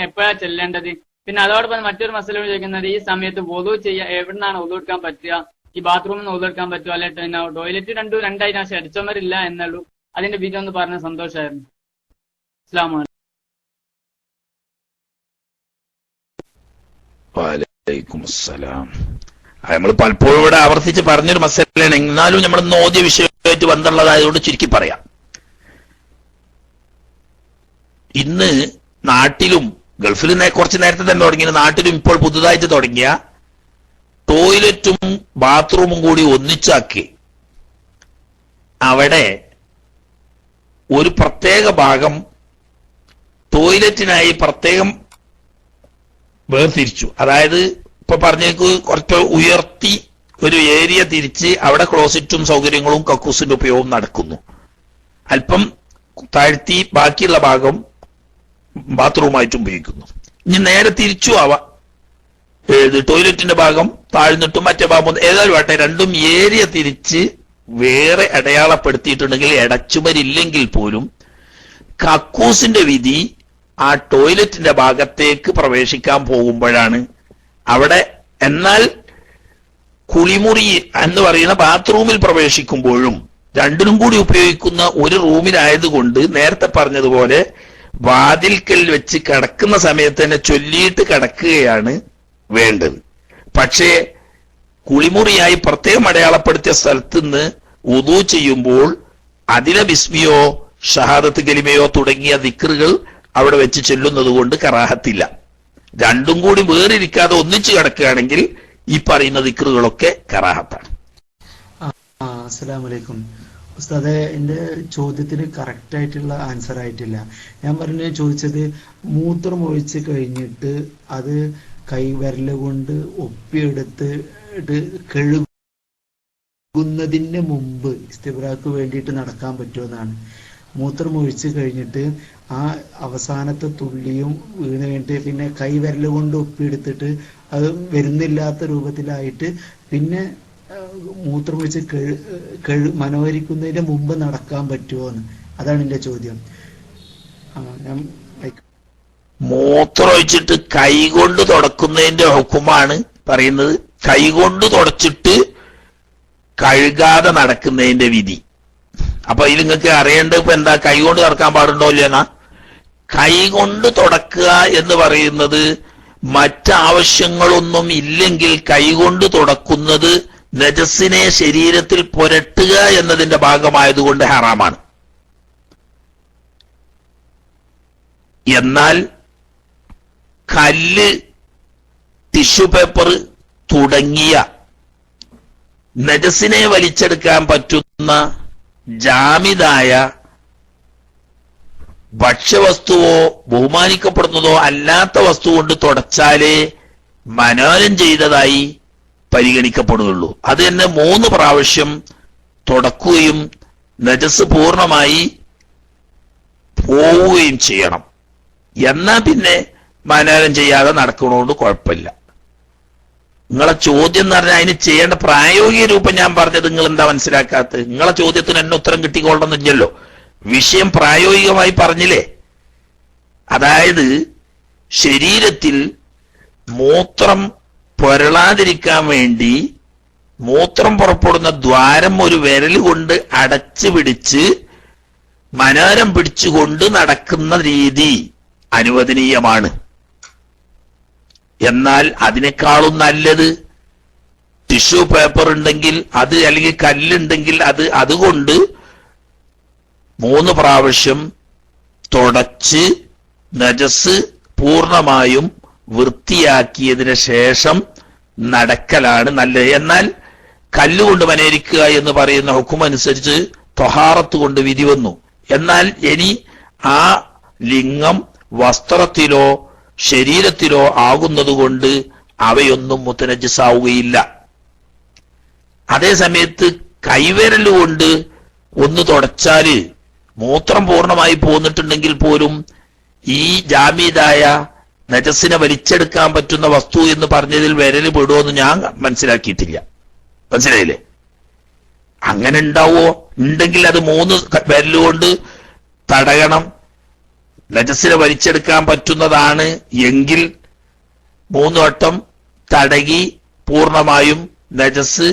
എപ്പോഴാ ചെല്ലേണ്ടത്? പിന്നെ അതോടൊപ്പം മറ്റൊരു മസല ചോദിക്കുന്നത്, ഈ സമയത്ത് വൊളു എവിടുന്നാണ് വൊളു എടുക്കാൻ പറ്റുക? ഈ ബാത്റൂമിൽ നിന്ന് വൊളു എടുക്കാൻ പറ്റുമോ, അല്ലെങ്കിൽ ടോയ്ലറ്റ് രണ്ടായി പക്ഷെ അടിച്ചവരില്ല എന്നുള്ളൂ. അതിന്റെ വിധി ഒന്ന് പറഞ്ഞ സന്തോഷമായിരുന്നു. അസ്സലാമു അലൈക്കും. വലൈക്കും അസ്സലാം. നമ്മൾ പലപ്പോഴും ഇവിടെ ആവർത്തിച്ച് പറഞ്ഞൊരു മസലയാണ്, എന്നാലും നമ്മൾ നോദ്യ വിഷയമായിട്ട് ബന്ധമുള്ളതായതുകൊണ്ട് ചുരുക്കി പറയാം. ഇന്ന് നാട്ടിലും ഗൾഫിൽ കുറച്ച് നേരത്തെ തന്നെ തുടങ്ങിയ, നാട്ടിലും ഇപ്പോൾ പുതുതായിട്ട് തുടങ്ങിയ ടോയ്ലറ്റും ബാത്റൂമും കൂടി ഒന്നിച്ചാക്കി അവിടെ ഒരു പ്രത്യേക ഭാഗം ടോയ്ലറ്റിനായി പ്രത്യേകം വേർതിരിച്ചു. അതായത് ഇപ്പൊ പറഞ്ഞേക്ക് കുറച്ച് ഉയർത്തി ഒരു ഏരിയ തിരിച്ച് അവിടെ ക്ലോസറ്റും സൗകര്യങ്ങളും കക്കൂസിന്റെ ഉപയോഗം നടക്കുന്നു. അല്പം താഴ്ത്തി ബാക്കിയുള്ള ഭാഗം ബാത്റൂമായിട്ടും ഉപയോഗിക്കുന്നു. ഇനി നേരെ തിരിച്ചു ആവാം, ടോയ്ലറ്റിന്റെ ഭാഗം താഴ്ന്നിട്ടും മറ്റേ ഭാഗം ഏതായാലും വേട്ടെ, രണ്ടും ഏരിയ തിരിച്ച് വേറെ അടയാളപ്പെടുത്തിയിട്ടുണ്ടെങ്കിൽ അടച്ചുമരില്ലെങ്കിൽ പോലും കക്കൂസിന്റെ വിധി ആ ടോയ്ലറ്റിന്റെ ഭാഗത്തേക്ക് പ്രവേശിക്കാൻ പോകുമ്പോഴാണ് അവിടെ. എന്നാൽ കുളിമുറി എന്ന് പറയുന്ന ബാത്റൂമിൽ പ്രവേശിക്കുമ്പോഴും രണ്ടിനും കൂടി ഉപയോഗിക്കുന്ന ഒരു റൂമിലായതുകൊണ്ട് നേരത്തെ പറഞ്ഞതുപോലെ വാതിൽക്കൽ വെച്ച് കിടക്കുന്ന സമയത്ത് തന്നെ ചൊല്ലിയിട്ട് കിടക്കുകയാണ് വേണ്ടത്. പക്ഷേ കുളിമുറിയായി പ്രത്യേകം അടയാളപ്പെടുത്തിയ സ്ഥലത്ത് നിന്ന് വുദൂ ചെയ്യുമ്പോൾ അതിലെ ബിസ്മിയോ ഷഹാദത്ത് കലിമയോ തുടങ്ങിയ ദിക്റുകൾ അവിടെ വെച്ച് ചൊല്ലുന്നത് കൊണ്ട് കറാഹത്തില്ല. രണ്ടും കൂടി വേറിരിക്കാതെ ഒന്നിച്ചു കിടക്കുകയാണെങ്കിൽ ഈ പറയുന്ന ദിക്റുകളൊക്കെ കറാഹത്താണ്. അസ്സലാമു അലൈക്കും. ഉസ്താദെ, എൻ്റെ ചോദ്യത്തിന് കറക്റ്റ് ആയിട്ടുള്ള ആൻസർ ആയിട്ടില്ല. ഞാൻ ചോദിച്ചത് മൂത്രം ഒഴിച്ച് കഴിഞ്ഞിട്ട് അത് കൈവിരല് കൊണ്ട് ഒപ്പിയെടുത്ത് കഴുകുന്നതിന് മുമ്പ് ഇസ്തിബ്രാക്ക് വേണ്ടിയിട്ട് നടക്കാൻ പറ്റുമെന്നാണ്. മൂത്രം ഒഴിച്ച് കഴിഞ്ഞിട്ട് ആ അവസാനത്തെ തുള്ളിയും വീണ് കഴിഞ്ഞിട്ട് പിന്നെ കൈവിരല് കൊണ്ട് ഒപ്പിയെടുത്തിട്ട് അത് വരുന്നില്ലാത്ത രൂപത്തിലായിട്ട് പിന്നെ മൂത്രം ഒഴിച്ച് മനോഹരിക്കുന്നതിന് മുമ്പ് നടക്കാൻ പറ്റുമോ എന്ന്, അതാണ് എന്റെ ചോദ്യം. ഞാൻ മൂത്രം ഒഴിച്ചിട്ട് കൈകൊണ്ട് തുടക്കുന്നതിന്റെ ഹുക്കുമാണ് പറയുന്നത്. കൈകൊണ്ട് തുടച്ചിട്ട് കഴുകാതെ നടക്കുന്നതിന്റെ വിധി. അപ്പൊ ഇത് നിങ്ങൾക്ക് അറിയേണ്ടത് ഇപ്പൊ എന്താ, കൈകൊണ്ട് തുടക്കാൻ പാടുണ്ടോ ഇല്ലെന്നാ. കൈകൊണ്ട് തുടക്കുക എന്ന് പറയുന്നത് മറ്റാവശ്യങ്ങളൊന്നും ഇല്ലെങ്കിൽ കൈകൊണ്ട് തുടക്കുന്നത് നജസിനെ ശരീരത്തിൽ പുരട്ടുക എന്നതിന്റെ ഭാഗമായതുകൊണ്ട് ഹറാമാണ്. എന്നാൽ കല്ല്, ടിഷ്യൂ പേപ്പർ തുടങ്ങിയ നജസിനെ വലിച്ചെടുക്കാൻ പറ്റുന്ന ജാമിദായ ഭക്ഷ്യവസ്തുവോ ബഹുമാനിക്കപ്പെടുന്നതോ അല്ലാത്ത വസ്തു കൊണ്ട് തുടച്ചാലേ മനനം ചെയ്തതായി പരിഗണിക്കപ്പെടുകയുള്ളൂ. അത് തന്നെ 3 പ്രാവശ്യം തുടക്കുകയും നജസ് പൂർണ്ണമായി പോവുകയും ചെയ്യണം. എന്നാ പിന്നെ മനനം ചെയ്യാതെ നടക്കണോണ്ട് കുഴപ്പമില്ല. നിങ്ങളെ ചോദ്യം എന്ന് പറഞ്ഞാൽ അതിന് ചെയ്യേണ്ട പ്രായോഗിക രൂപം ഞാൻ പറഞ്ഞത് നിങ്ങൾ എന്താ മനസ്സിലാക്കാത്തത്? നിങ്ങളെ ചോദ്യത്തിന് എന്നെ ഉത്തരം കിട്ടിക്കൊള്ളണമെന്നില്ലല്ലോ. വിഷയം പ്രായോഗികമായി പറഞ്ഞില്ലേ. അതായത് ശരീരത്തിൽ മൂത്രം പുരളാതിരിക്കാൻ വേണ്ടി മൂത്രം പുറപ്പെടുന്ന ദ്വാരം ഒരു വിരൽ കൊണ്ട് അടച്ചു പിടിച്ച് മനോരം പിടിച്ചുകൊണ്ട് നടക്കുന്ന രീതി അനുവദനീയമാണ്. എന്നാൽ അതിനേക്കാളും നല്ലത് ടിഷ്യൂ പേപ്പർ ഉണ്ടെങ്കിൽ അത്, അല്ലെങ്കിൽ കല്ലുണ്ടെങ്കിൽ അതുകൊണ്ട് 3 പ്രാവശ്യം തുടച്ച് നജസ് പൂർണ്ണമായും വൃത്തിയാക്കിയതിന് ശേഷം നടക്കലാണ് നല്ലത്. എന്നാൽ കല്ലുകൊണ്ട് മനേരിക്കുക എന്ന് പറയുന്ന ഹുക്കം അനുസരിച്ച് ത്വഹാറത്ത് കൊണ്ട് വിധി വന്നു. എന്നാൽ ഇനി ആ ലിംഗം വസ്ത്രത്തിലോ ശരീരത്തിലോ ആകുന്നതുകൊണ്ട് അവയൊന്നും മുത്തനജ്ജിസാവുകയില്ല. അതേ സമയത്ത് കൈവിരലുകൊണ്ട് ഒന്ന് തുടച്ചാല് മൂത്രം പൂർണ്ണമായി പോന്നിട്ടുണ്ടെങ്കിൽ പോലും ഈ ജാമീദായ നജസിനെ വലിച്ചെടുക്കാൻ പറ്റുന്ന വസ്തു എന്ന് പറഞ്ഞതിൽ വിരല് പെടുമെന്ന് ഞാൻ മനസ്സിലാക്കിയിട്ടില്ല. മനസ്സിലായില്ലേ? അങ്ങനെ ഉണ്ടാവോ? ഉണ്ടെങ്കിൽ അത് 3 വിരലുകൊണ്ട് തടയണം. നജസിനെ വലിച്ചെടുക്കാൻ പറ്റുന്നതാണ് എങ്കിൽ 3 വട്ടം തടകി പൂർണ്ണമായും നജസ്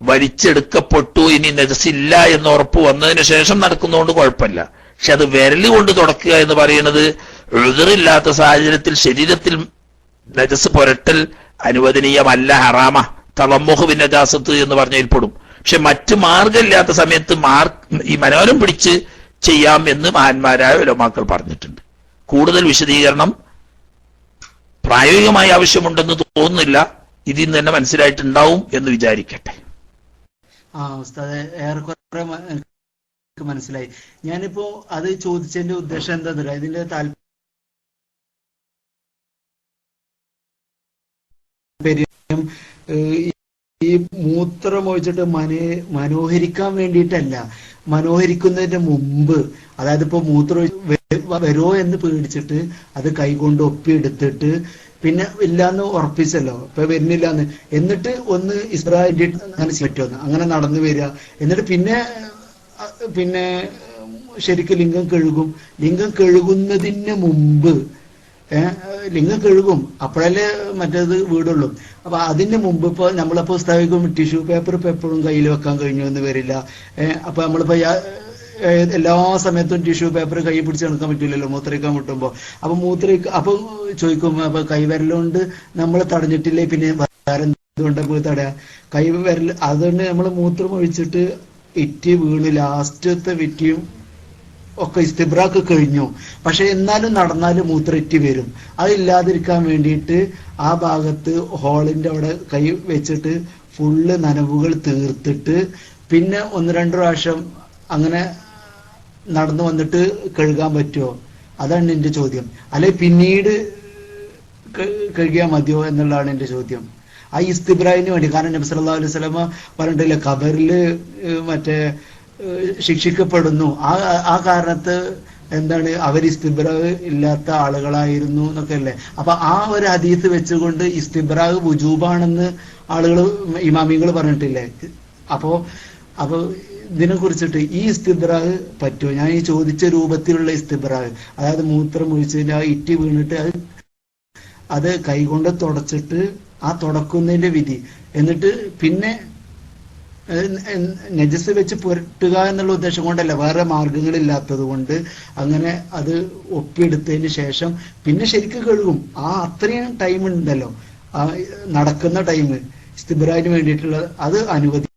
വലിച്ചെടുക്കപ്പെട്ടു. ഇനി നജസ് ഇല്ല എന്ന് ഉറപ്പ് വന്നതിന് ശേഷം നടക്കുന്നതുകൊണ്ട് കുഴപ്പമില്ല. പക്ഷെ അത് വിരല് കൊണ്ട് തുടക്കുക എന്ന് പറയുന്നത് ഉദറില്ലാത്ത സാഹചര്യത്തിൽ ശരീരത്തിൽ നജസ് പുരട്ടൽ അനുവദനീയമല്ല, ഹറാമ. തളമ്മുഹ് ബിൻ നജാസത്ത് എന്ന് പറഞ്ഞതിൽപ്പെടും. പക്ഷെ മറ്റു മാർഗമില്ലാത്ത സമയത്ത് ഈ മനോരം പിടിച്ച് ചെയ്യാം എന്ന് മഹാന്മാരായ ഉലമാക്കൾ പറഞ്ഞിട്ടുണ്ട്. കൂടുതൽ വിശദീകരണം പ്രായോഗികമായി ആവശ്യമുണ്ടെന്ന് തോന്നുന്നില്ല. ഇതിൽ നിന്ന് തന്നെ മനസ്സിലായിട്ടുണ്ടാവും എന്ന് വിചാരിക്കട്ടെ. ഉസ്താദെ, ഏറെക്കുറെ മനസ്സിലായി. ഞാനിപ്പോ അത് ചോദിച്ചതിന്റെ ഉദ്ദേശം എന്താ, ഇതിന്റെ താല്പര്യം ഈ മൂത്രം ഒഴിച്ചിട്ട് മനോഹരിക്കാൻ വേണ്ടിയിട്ടല്ല, മനോഹരിക്കുന്നതിന്റെ മുമ്പ്, അതായത് ഇപ്പൊ മൂത്രം വരുമോ എന്ന് പേടിച്ചിട്ട് അത് കൈകൊണ്ട് ഒപ്പിയെടുത്തിട്ട് പിന്നെ ഇല്ലാന്ന് ഉറപ്പിച്ചല്ലോ, ഇപ്പൊ വരുന്നില്ലാന്ന്, എന്നിട്ട് ഒന്ന് ഇസ്രായേലി അങ്ങനെ പറ്റുമെന്ന് അങ്ങനെ നടന്നു വരിക, എന്നിട്ട് പിന്നെ ശരിക്കും ലിംഗം കഴുകും. ലിംഗം കഴുകുന്നതിന് മുമ്പ് ലിംഗം കഴുകും, അപ്പോഴല്ലേ മറ്റേത് വീടുള്ളൂ. അപ്പൊ അതിന് മുമ്പ് ഇപ്പൊ നമ്മളിപ്പോ സ്ഥാപിക്കും ടിഷ്യൂ പേപ്പർ ഇപ്പൊ എപ്പോഴും കയ്യിൽ വെക്കാൻ കഴിഞ്ഞു എന്ന് വരില്ല. അപ്പൊ നമ്മളിപ്പോ എല്ലാ സമയത്തും ടിഷ്യൂ പേപ്പർ കൈ പിടിച്ച് നടക്കാൻ പറ്റില്ലല്ലോ മൂത്രയിക്കാൻ മുട്ടുമ്പോ. അപ്പൊ ചോദിക്കും, അപ്പൊ കൈവിരലുകൊണ്ട് നമ്മൾ തടഞ്ഞിട്ടില്ലേ പിന്നെ വേറെ എന്തുകൊണ്ട് പോയി തടയാ? കൈവിരൽ അതുകൊണ്ട് നമ്മൾ മൂത്രം ഒഴിച്ചിട്ട് ഇറ്റി വീണ് ലാസ്റ്റത്തെ വിറ്റിയും ഒക്കെ ഇസ്തിബ്രാക്ക് കഴിഞ്ഞു. പക്ഷെ എന്നാലും നടന്നാലും മൂത്രയിറ്റി വരും. അതില്ലാതിരിക്കാൻ വേണ്ടിയിട്ട് ആ ഭാഗത്ത് ഹോളിന്റെ അവിടെ കൈ വെച്ചിട്ട് ഫുള്ള് നനവുകൾ തീർത്തിട്ട് പിന്നെ 1-2 പ്രാവശ്യം അങ്ങനെ നടന്നു വന്നിട്ട് കഴുകാൻ പറ്റുമോ? അതാണ് എന്റെ ചോദ്യം. അല്ലെ പിന്നീട് കഴുകിയാൽ മതിയോ എന്നുള്ളതാണ് എന്റെ ചോദ്യം. ആ ഇസ്തിബ്രായിന് വേണ്ടി. കാരണം നബി സല്ലല്ലാഹു അലൈഹി വസല്ലമ പറഞ്ഞിട്ടില്ല ഖബറില് മറ്റേ ശിക്ഷിക്കപ്പെടുന്നു, ആ കാരണത്ത് എന്താണ് അവർ ഇസ്തിബ്രാഹ് ഇല്ലാത്ത ആളുകളായിരുന്നു എന്നൊക്കെ അല്ലേ. അപ്പൊ ആ ഒരു ഹദീസ് വെച്ചുകൊണ്ട് ഇസ്തിബ്രാഹ് വുജൂബാണെന്ന് ആളുകൾ ഇമാമികൾ പറഞ്ഞിട്ടില്ലേ? അപ്പോ ഇതിനെ കുറിച്ചിട്ട് ഈ ഇസ്തിബ്രാഹ് പറ്റുമോ? ഞാൻ ഈ ചോദിച്ച രൂപത്തിലുള്ള ഇസ്തിബ്രാഹ്, അതായത് മൂത്രം ഒഴിച്ചതിന്റെ ആ ഇറ്റി വീണിട്ട് അത് കൈകൊണ്ട് തുടച്ചിട്ട് ആ തുടക്കുന്നതിന്റെ വിധി, എന്നിട്ട് പിന്നെ നജസ് വെച്ച് പുരട്ടുക എന്നുള്ള ഉദ്ദേശം കൊണ്ടല്ല, വേറെ മാർഗങ്ങളില്ലാത്തത് കൊണ്ട് അങ്ങനെ അത് ഒപ്പിയെടുത്തതിന് ശേഷം പിന്നെ ശരിക്കും കഴുകും. ആ അത്രയും ടൈം ഉണ്ടല്ലോ, ആ നടക്കുന്ന ടൈം ഇസ്തിബ്രാഹിന് വേണ്ടിയിട്ടുള്ള അത് അനുവദി.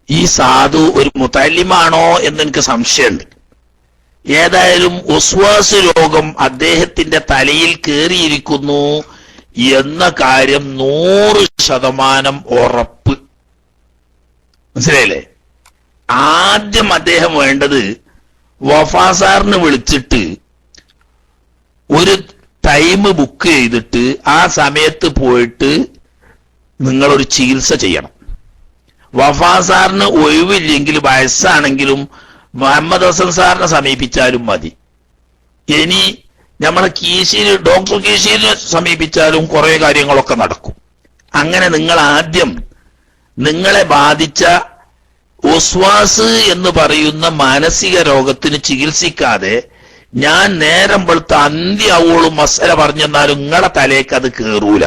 ഈ സാധു ഒരു മുതല്ലിമാണോ എന്ന് എനിക്ക് സംശയമുണ്ട്. ഏതായാലും ഉസ്വാസ് രോഗം അദ്ദേഹത്തിന്റെ തലയിൽ കയറിയിരിക്കുന്നു എന്ന കാര്യം 100% ഉറപ്പ്. മനസ്സിലായില്ലേ? ആദ്യം അദ്ദേഹം വേണ്ടത് വഫാസാറിന് വിളിച്ചിട്ട് ഒരു ടൈം ബുക്ക് ചെയ്തിട്ട് ആ സമയത്ത് പോയിട്ട് നിങ്ങളൊരു ചികിത്സ ചെയ്യണം. വഫാസാറിന് ഒഴിവില്ലെങ്കിൽ വയസ്സാണെങ്കിലും മുഹമ്മദ് ഹസൻ സാറിനെ സമീപിച്ചാലും മതി. ഇനി നമ്മളെ കീശിന് ഡോക്ടർ കീശിനെ സമീപിച്ചാലും കുറെ കാര്യങ്ങളൊക്കെ നടക്കും. അങ്ങനെ നിങ്ങൾ ആദ്യം നിങ്ങളെ ബാധിച്ച ഒസ്വാസ് എന്ന് പറയുന്ന മാനസിക രോഗത്തിന് ചികിത്സിക്കാതെ ഞാൻ നേരം വെളുത്ത അന്ത്യാവോളും മസല പറഞ്ഞെന്നാലും നിങ്ങളെ തലേക്ക് അത് കേറൂല.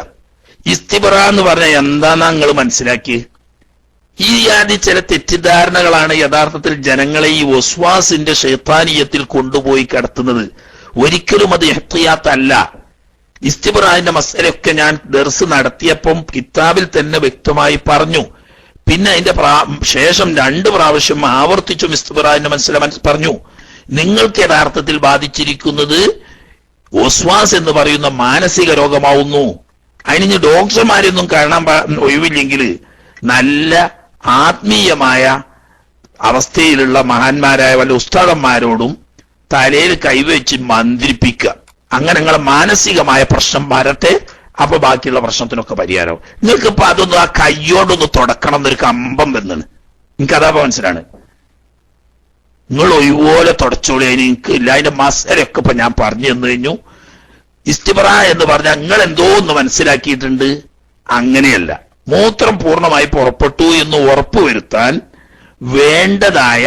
ഇസ്തിബ്ര എന്ന് പറഞ്ഞാൽ എന്താന്നാ നിങ്ങൾ മനസ്സിലാക്കി? ഈ ആദ്യ ചില തെറ്റിദ്ധാരണകളാണ് യഥാർത്ഥത്തിൽ ജനങ്ങളെ ഈ വസ്വാസിന്റെ ശൈത്താനീയത്തിൽ കൊണ്ടുപോയി കടത്തുന്നത്. ഒരിക്കലും അത് ഇഹ്തിയാത്തല്ല. ഇസ്തിബ്രാഹിന്റെ മസലയൊക്കെ ഞാൻ ദർസ് നടത്തിയപ്പം കിതാബിൽ തന്നെ വ്യക്തമായി പറഞ്ഞു. പിന്നെ അതിന്റെ ശേഷം 2 പ്രാവശ്യം ആവർത്തിച്ചും ഇസ്തിബ്രാഹിന്റെ മസല പറഞ്ഞു. നിങ്ങൾക്ക് യഥാർത്ഥത്തിൽ ബാധിച്ചിരിക്കുന്നത് വസ്വാസ് എന്ന് പറയുന്ന മാനസിക രോഗമാവുന്നു. അതിന് ഡോക്ടർമാരൊന്നും കാണാൻ ഒഴിവില്ലെങ്കിൽ നല്ല ആത്മീയമായ അവസ്ഥയിലുള്ള മഹാന്മാരായ വല്ല ഉസ്താദന്മാരോടും തലയിൽ കൈവച്ച് മന്ത്രിപ്പിക്കുക. അങ്ങനെ നിങ്ങളെ മാനസികമായ പ്രശ്നം വരട്ടെ, അപ്പൊ ബാക്കിയുള്ള പ്രശ്നത്തിനൊക്കെ പരിഹാരം. നിങ്ങൾക്കിപ്പോ അതൊന്നും ആ കയ്യോണ്ടൊന്ന് തുടക്കണം എന്നൊരു കമ്പം വന്നാണ്. എനിക്കതാ മനസ്സിലാണ്. നിങ്ങൾ ഒഴിപോലെ തുടച്ചോളി, അതിന് എനിക്ക് ഇല്ല. അതിന്റെ മസലയൊക്കെ ഇപ്പൊ ഞാൻ പറഞ്ഞു തന്നു കഴിഞ്ഞു. ഇസ്തിബ്ര എന്ന് പറഞ്ഞാൽ നിങ്ങൾ എന്തോ ഒന്ന് മനസ്സിലാക്കിയിട്ടുണ്ട്. അങ്ങനെയല്ല, മൂത്രം പൂർണ്ണമായി പുറപ്പെട്ടു എന്ന് ഉറപ്പുവരുത്താൻ വേണ്ടതായ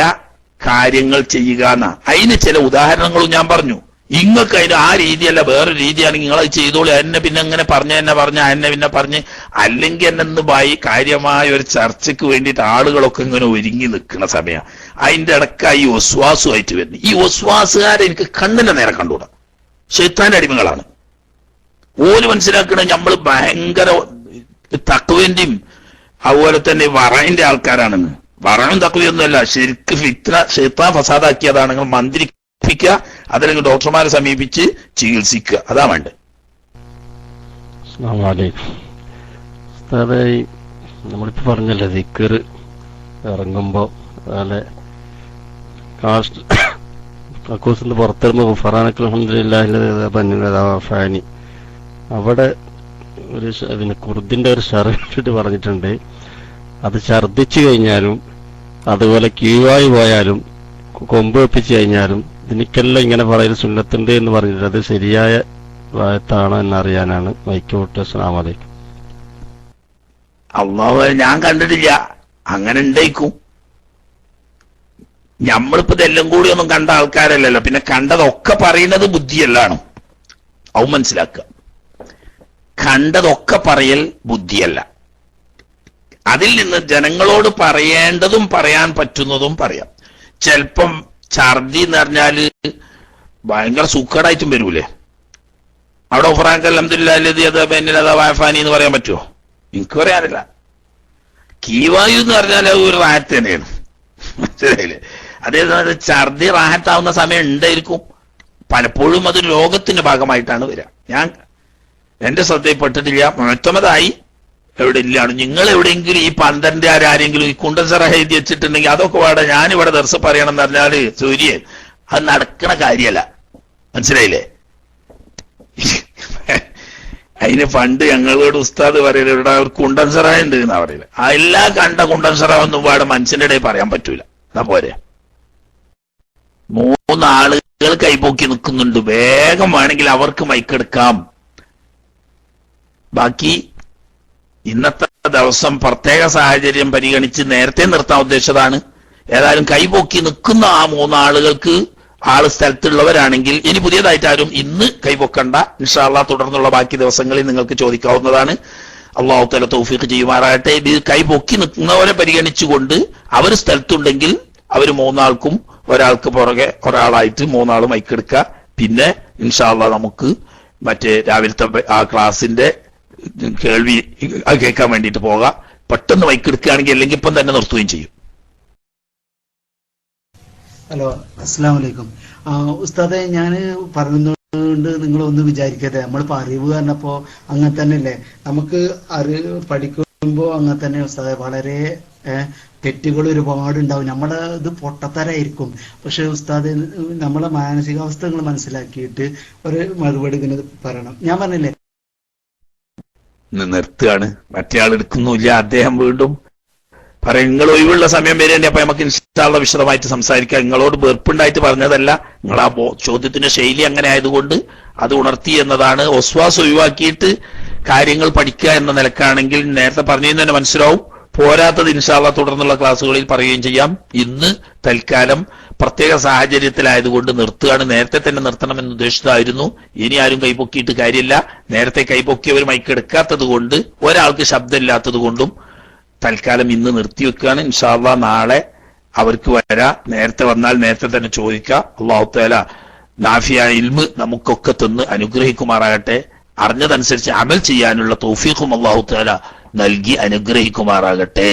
കാര്യങ്ങൾ ചെയ്യുക എന്നാ. അതിന് ചില ഉദാഹരണങ്ങളും ഞാൻ പറഞ്ഞു. ഇങ്ങൾക്ക് അതിന് ആ രീതിയല്ല, വേറെ രീതിയാണെങ്കിൽ നിങ്ങളത് ചെയ്തോളൂ. എന്നെ പിന്നെ അങ്ങനെ എന്നെ പിന്നെ പറഞ്ഞ് അല്ലെങ്കിൽ എന്നെ കാര്യമായ ഒരു ചർച്ചയ്ക്ക് വേണ്ടിയിട്ട് ആളുകളൊക്കെ ഇങ്ങനെ ഒരുങ്ങി നിൽക്കുന്ന സമയം അതിന്റെ ഇടക്കായി ഈ ഒസ്വാസുമായിട്ട് വരുന്നു. ഈ ഒസ്വാസുകാരെ എനിക്ക് കണ്ണിന്റെ നേരെ കണ്ടുകൂടാ. ശൈത്താന്റെ അടിമകളാണ്. ഓര് മനസ്സിലാക്കണ നമ്മൾ ഭയങ്കര തക്വന്റെയും അതുപോലെ തന്നെ വറയിന്റെ ആൾക്കാരാണെന്ന്. വറയും തക്വയൊന്നുമല്ല, ശരിക്കും ഫിത്ന ശൈത്താൻ ഫസാദാക്കിയതാണ്. നിങ്ങൾ മന്ത്രിപ്പിക്കുക, അതല്ലെങ്കിൽ ഡോക്ടർമാരെ സമീപിച്ച് ചികിത്സിക്കുക. അതാ വേണ്ടത്. നമ്മളിപ്പോ പറഞ്ഞല്ലേ ദിക്ർ ഇറങ്ങുമ്പോ അതുപോലെ കക്കൂസിന്റെ പുറത്തിറങ്ങുമ്പോ ഫറാനക്കൽ അൽഹംദുലില്ലാഹി അവിടെ ഒരു പിന്നെ കുർദിന്റെ ഒരു ഷർട്ട് പറഞ്ഞിട്ടുണ്ട്. അത് ഛർദിച്ചു കഴിഞ്ഞാലും അതുപോലെ കീവായി പോയാലും കൊമ്പ് വെപ്പിച്ചു കഴിഞ്ഞാലും ഇതിനിക്കെല്ലാം ഇങ്ങനെ പറയുന്ന സുന്നത്തുണ്ട് എന്ന് പറഞ്ഞിട്ട് അത് ശരിയായ വായത്താണോ എന്നറിയാനാണ് മൈക്കോട്ട്. അസ്സലാമു അലൈക്കും. അള്ളാഹു ഞാൻ കണ്ടിട്ടില്ല, അങ്ങനെ ഉണ്ടായിക്കും. നമ്മളിപ്പോ ഇതെല്ലാം കൂടി ഒന്നും കണ്ട ആൾക്കാരല്ലല്ലോ. പിന്നെ കണ്ടതൊക്കെ പറയുന്നത് ബുദ്ധിയല്ലാണോ? അത് മനസ്സിലാക്കുക. കണ്ടതൊക്കെ പറയൽ ബുദ്ധിയല്ല. അതിൽ നിന്ന് ജനങ്ങളോട് പറയേണ്ടതും പറയാൻ പറ്റുന്നതും പറയാം. ചിലപ്പം ഛർദി എന്ന് പറഞ്ഞാല് ഭയങ്കര സുഖടായിട്ടും വരൂലേ? അവിടെ ഒഫറാങ്കൽ അൽഹംദുലില്ലാഹി എന്ന് പറയാൻ പറ്റുമോ? എനിക്ക് പറയാനില്ല. കീവായു എന്ന് പറഞ്ഞാൽ ഒരു റാഹത്ത് തന്നെയാണ്. മനസ്സിലായില്ലേ? അതേസമയത്ത് ഛർദി റാഹത്താവുന്ന സമയം ഉണ്ടായിരിക്കും. പലപ്പോഴും അത് രോഗത്തിന്റെ ഭാഗമായിട്ടാണ് വരിക. ഞാൻ എന്റെ ശ്രദ്ധയിൽപ്പെട്ടിട്ടില്ല. മുഅ്തമദായി എവിടെ ഇല്ലാണ്. നിങ്ങൾ എവിടെയെങ്കിലും ഈ പന്തന്റെ ആരെങ്കിലും ഈ കുണ്ടൻസറ എഴുതി വെച്ചിട്ടുണ്ടെങ്കിൽ അതൊക്കെ വേണ്ട, ഞാനിവിടെ ദർസ് പറയണം എന്ന് പറഞ്ഞാല് സൂര്യൻ അത് നടക്കണ കാര്യമല്ല. മനസ്സിലായില്ലേ? അതിന് പണ്ട് ഞങ്ങളോട് ഉസ്താദ് പറയല് ഇവിടെ ഒരു കുണ്ടൻസറ ഉണ്ട് എന്നാ പറയല്. ആ എല്ലാ കണ്ട കുണ്ടൻസറ ഒന്നും ഇവിടെ മനുഷ്യന്റെ ഇടയിൽ പറയാൻ പറ്റൂല. എന്നാ പോരെ, 3 ആളുകൾ കൈപോക്കി നിൽക്കുന്നുണ്ട്, വേഗം വേണമെങ്കിൽ അവർക്ക് മൈക്കെടുക്കാം. ബാക്കി ഇന്നത്തെ ദിവസം പ്രത്യേക സാഹചര്യം പരിഗണിച്ച് നേരത്തെ നിർത്താൻ ഉദ്ദേശിച്ചതാണ്. ഏതായാലും കൈപോക്കി നിൽക്കുന്ന ആ 3 ആളുകൾക്ക് ആള് സ്ഥലത്തുള്ളവരാണെങ്കിൽ ഇനി പുതിയതായിട്ട് ആരും ഇന്ന് കൈപൊക്കണ്ട. ഇൻഷാ അല്ലാഹ് തുടർന്നുള്ള ബാക്കി ദിവസങ്ങളിൽ നിങ്ങൾക്ക് ചോദിക്കാവുന്നതാണ്. അള്ളാഹു തആല തൗഫീഖ് ചെയ്യുമാറാകട്ടെ. ഇത് കൈപൊക്കി നിൽക്കുന്നവരെ പരിഗണിച്ചുകൊണ്ട് അവർ സ്ഥലത്തുണ്ടെങ്കിൽ അവർ 3 ആൾക്കും ഒരാൾക്ക് പുറകെ ഒരാളായിട്ട് 3 ആൾ മൈക്കെടുക്കുക. പിന്നെ ഇൻഷാ അല്ലാഹ് നമുക്ക് മറ്റേ രാവിലത്തെ ആ ക്ലാസിന്റെ കേൾവി കേൾക്കാൻ വേണ്ടിയിട്ട് പോകാം. പെട്ടെന്ന് മൈക്കെടുക്കുകയാണെങ്കിൽ അല്ലെങ്കിൽ ഇപ്പം തന്നെ നിർത്തുകയും ചെയ്യും. ഹലോ, അസ്സലാമു അലൈക്കും. ഉസ്താദെ, ഞാൻ പറയുന്നതുകൊണ്ട് നിങ്ങളൊന്നും വിചാരിക്കരുത്. നമ്മളിപ്പോൾ അറിവ് പറഞ്ഞപ്പോ അങ്ങനെ തന്നെയല്ലേ, നമുക്ക് പഠിക്കുമ്പോൾ അങ്ങനെ തന്നെ ഉസ്താദെ വളരെ തെറ്റുകൾ ഒരുപാടുണ്ടാവും. നമ്മുടെ ഇത് പൊട്ടത്തരായിരിക്കും. പക്ഷെ ഉസ്താദ് നമ്മളെ മാനസികാവസ്ഥകൾ മനസ്സിലാക്കിയിട്ട് ഒരു മറുപടി ഇങ്ങനെ പറയണം. ഞാൻ പറഞ്ഞില്ലേ നിർത്തുകയാണ്, മറ്റേ ആൾ എടുക്കുന്നില്ല. അദ്ദേഹം വീണ്ടും പറയാം, നിങ്ങൾ ഒഴിവുള്ള സമയം വരെയുണ്ട്, അപ്പൊ നമുക്ക് ഇൻഷാ അല്ലാഹ് വിശദമായിട്ട് സംസാരിക്കാം. നിങ്ങളോട് വെറുപ്പുണ്ടായിട്ട് പറഞ്ഞതല്ല, നിങ്ങൾ ആ ചോദ്യത്തിന്റെ ശൈലി അങ്ങനെ ആയതുകൊണ്ട് അത് ഉണർത്തി എന്നതാണ്. ഒസ്വാസ് ഒഴിവാക്കിയിട്ട് കാര്യങ്ങൾ പഠിക്കുക എന്ന നിലക്കാണെങ്കിൽ നേരത്തെ പറഞ്ഞതിന് തന്നെ മനസ്സിലാവും. പോരാത്തത് ഇൻഷാ അല്ലാഹ് തുടർന്നുള്ള ക്ലാസ്സുകളിൽ പറയുകയും ചെയ്യാം. ഇന്ന് തൽക്കാലം പ്രത്യേക സാഹചര്യത്തിലായതുകൊണ്ട് നിർത്തുകയാണ്. നേരത്തെ തന്നെ നിർത്തണമെന്ന് ഉദ്ദേശിച്ചതായിരുന്നു. ഇനി ആരും കൈപൊക്കിയിട്ട് കാര്യമില്ല. നേരത്തെ കൈപൊക്കിയവർ മൈക്കെടുക്കാത്തത് കൊണ്ട്, ഒരാൾക്ക് ശബ്ദമില്ലാത്തത് കൊണ്ടും തൽക്കാലം ഇന്ന് നിർത്തിവെക്കുകയാണ്. ഇൻഷാ അല്ലാഹ് നാളെ അവർക്ക് വരാം. നേരത്തെ വന്നാൽ നേരത്തെ തന്നെ ചോദിക്കാം. അല്ലാഹു തആല നാഫിയായ ഇൽമ് നമുക്കൊക്കെ തന്ന് അനുഗ്രഹിക്കുമാറാകട്ടെ. അറിഞ്ഞതനുസരിച്ച് അമൽ ചെയ്യാനുള്ള തൗഫീഖും അല്ലാഹു തആല നൽകി അനുഗ്രഹിക്കുമാറാകട്ടെ.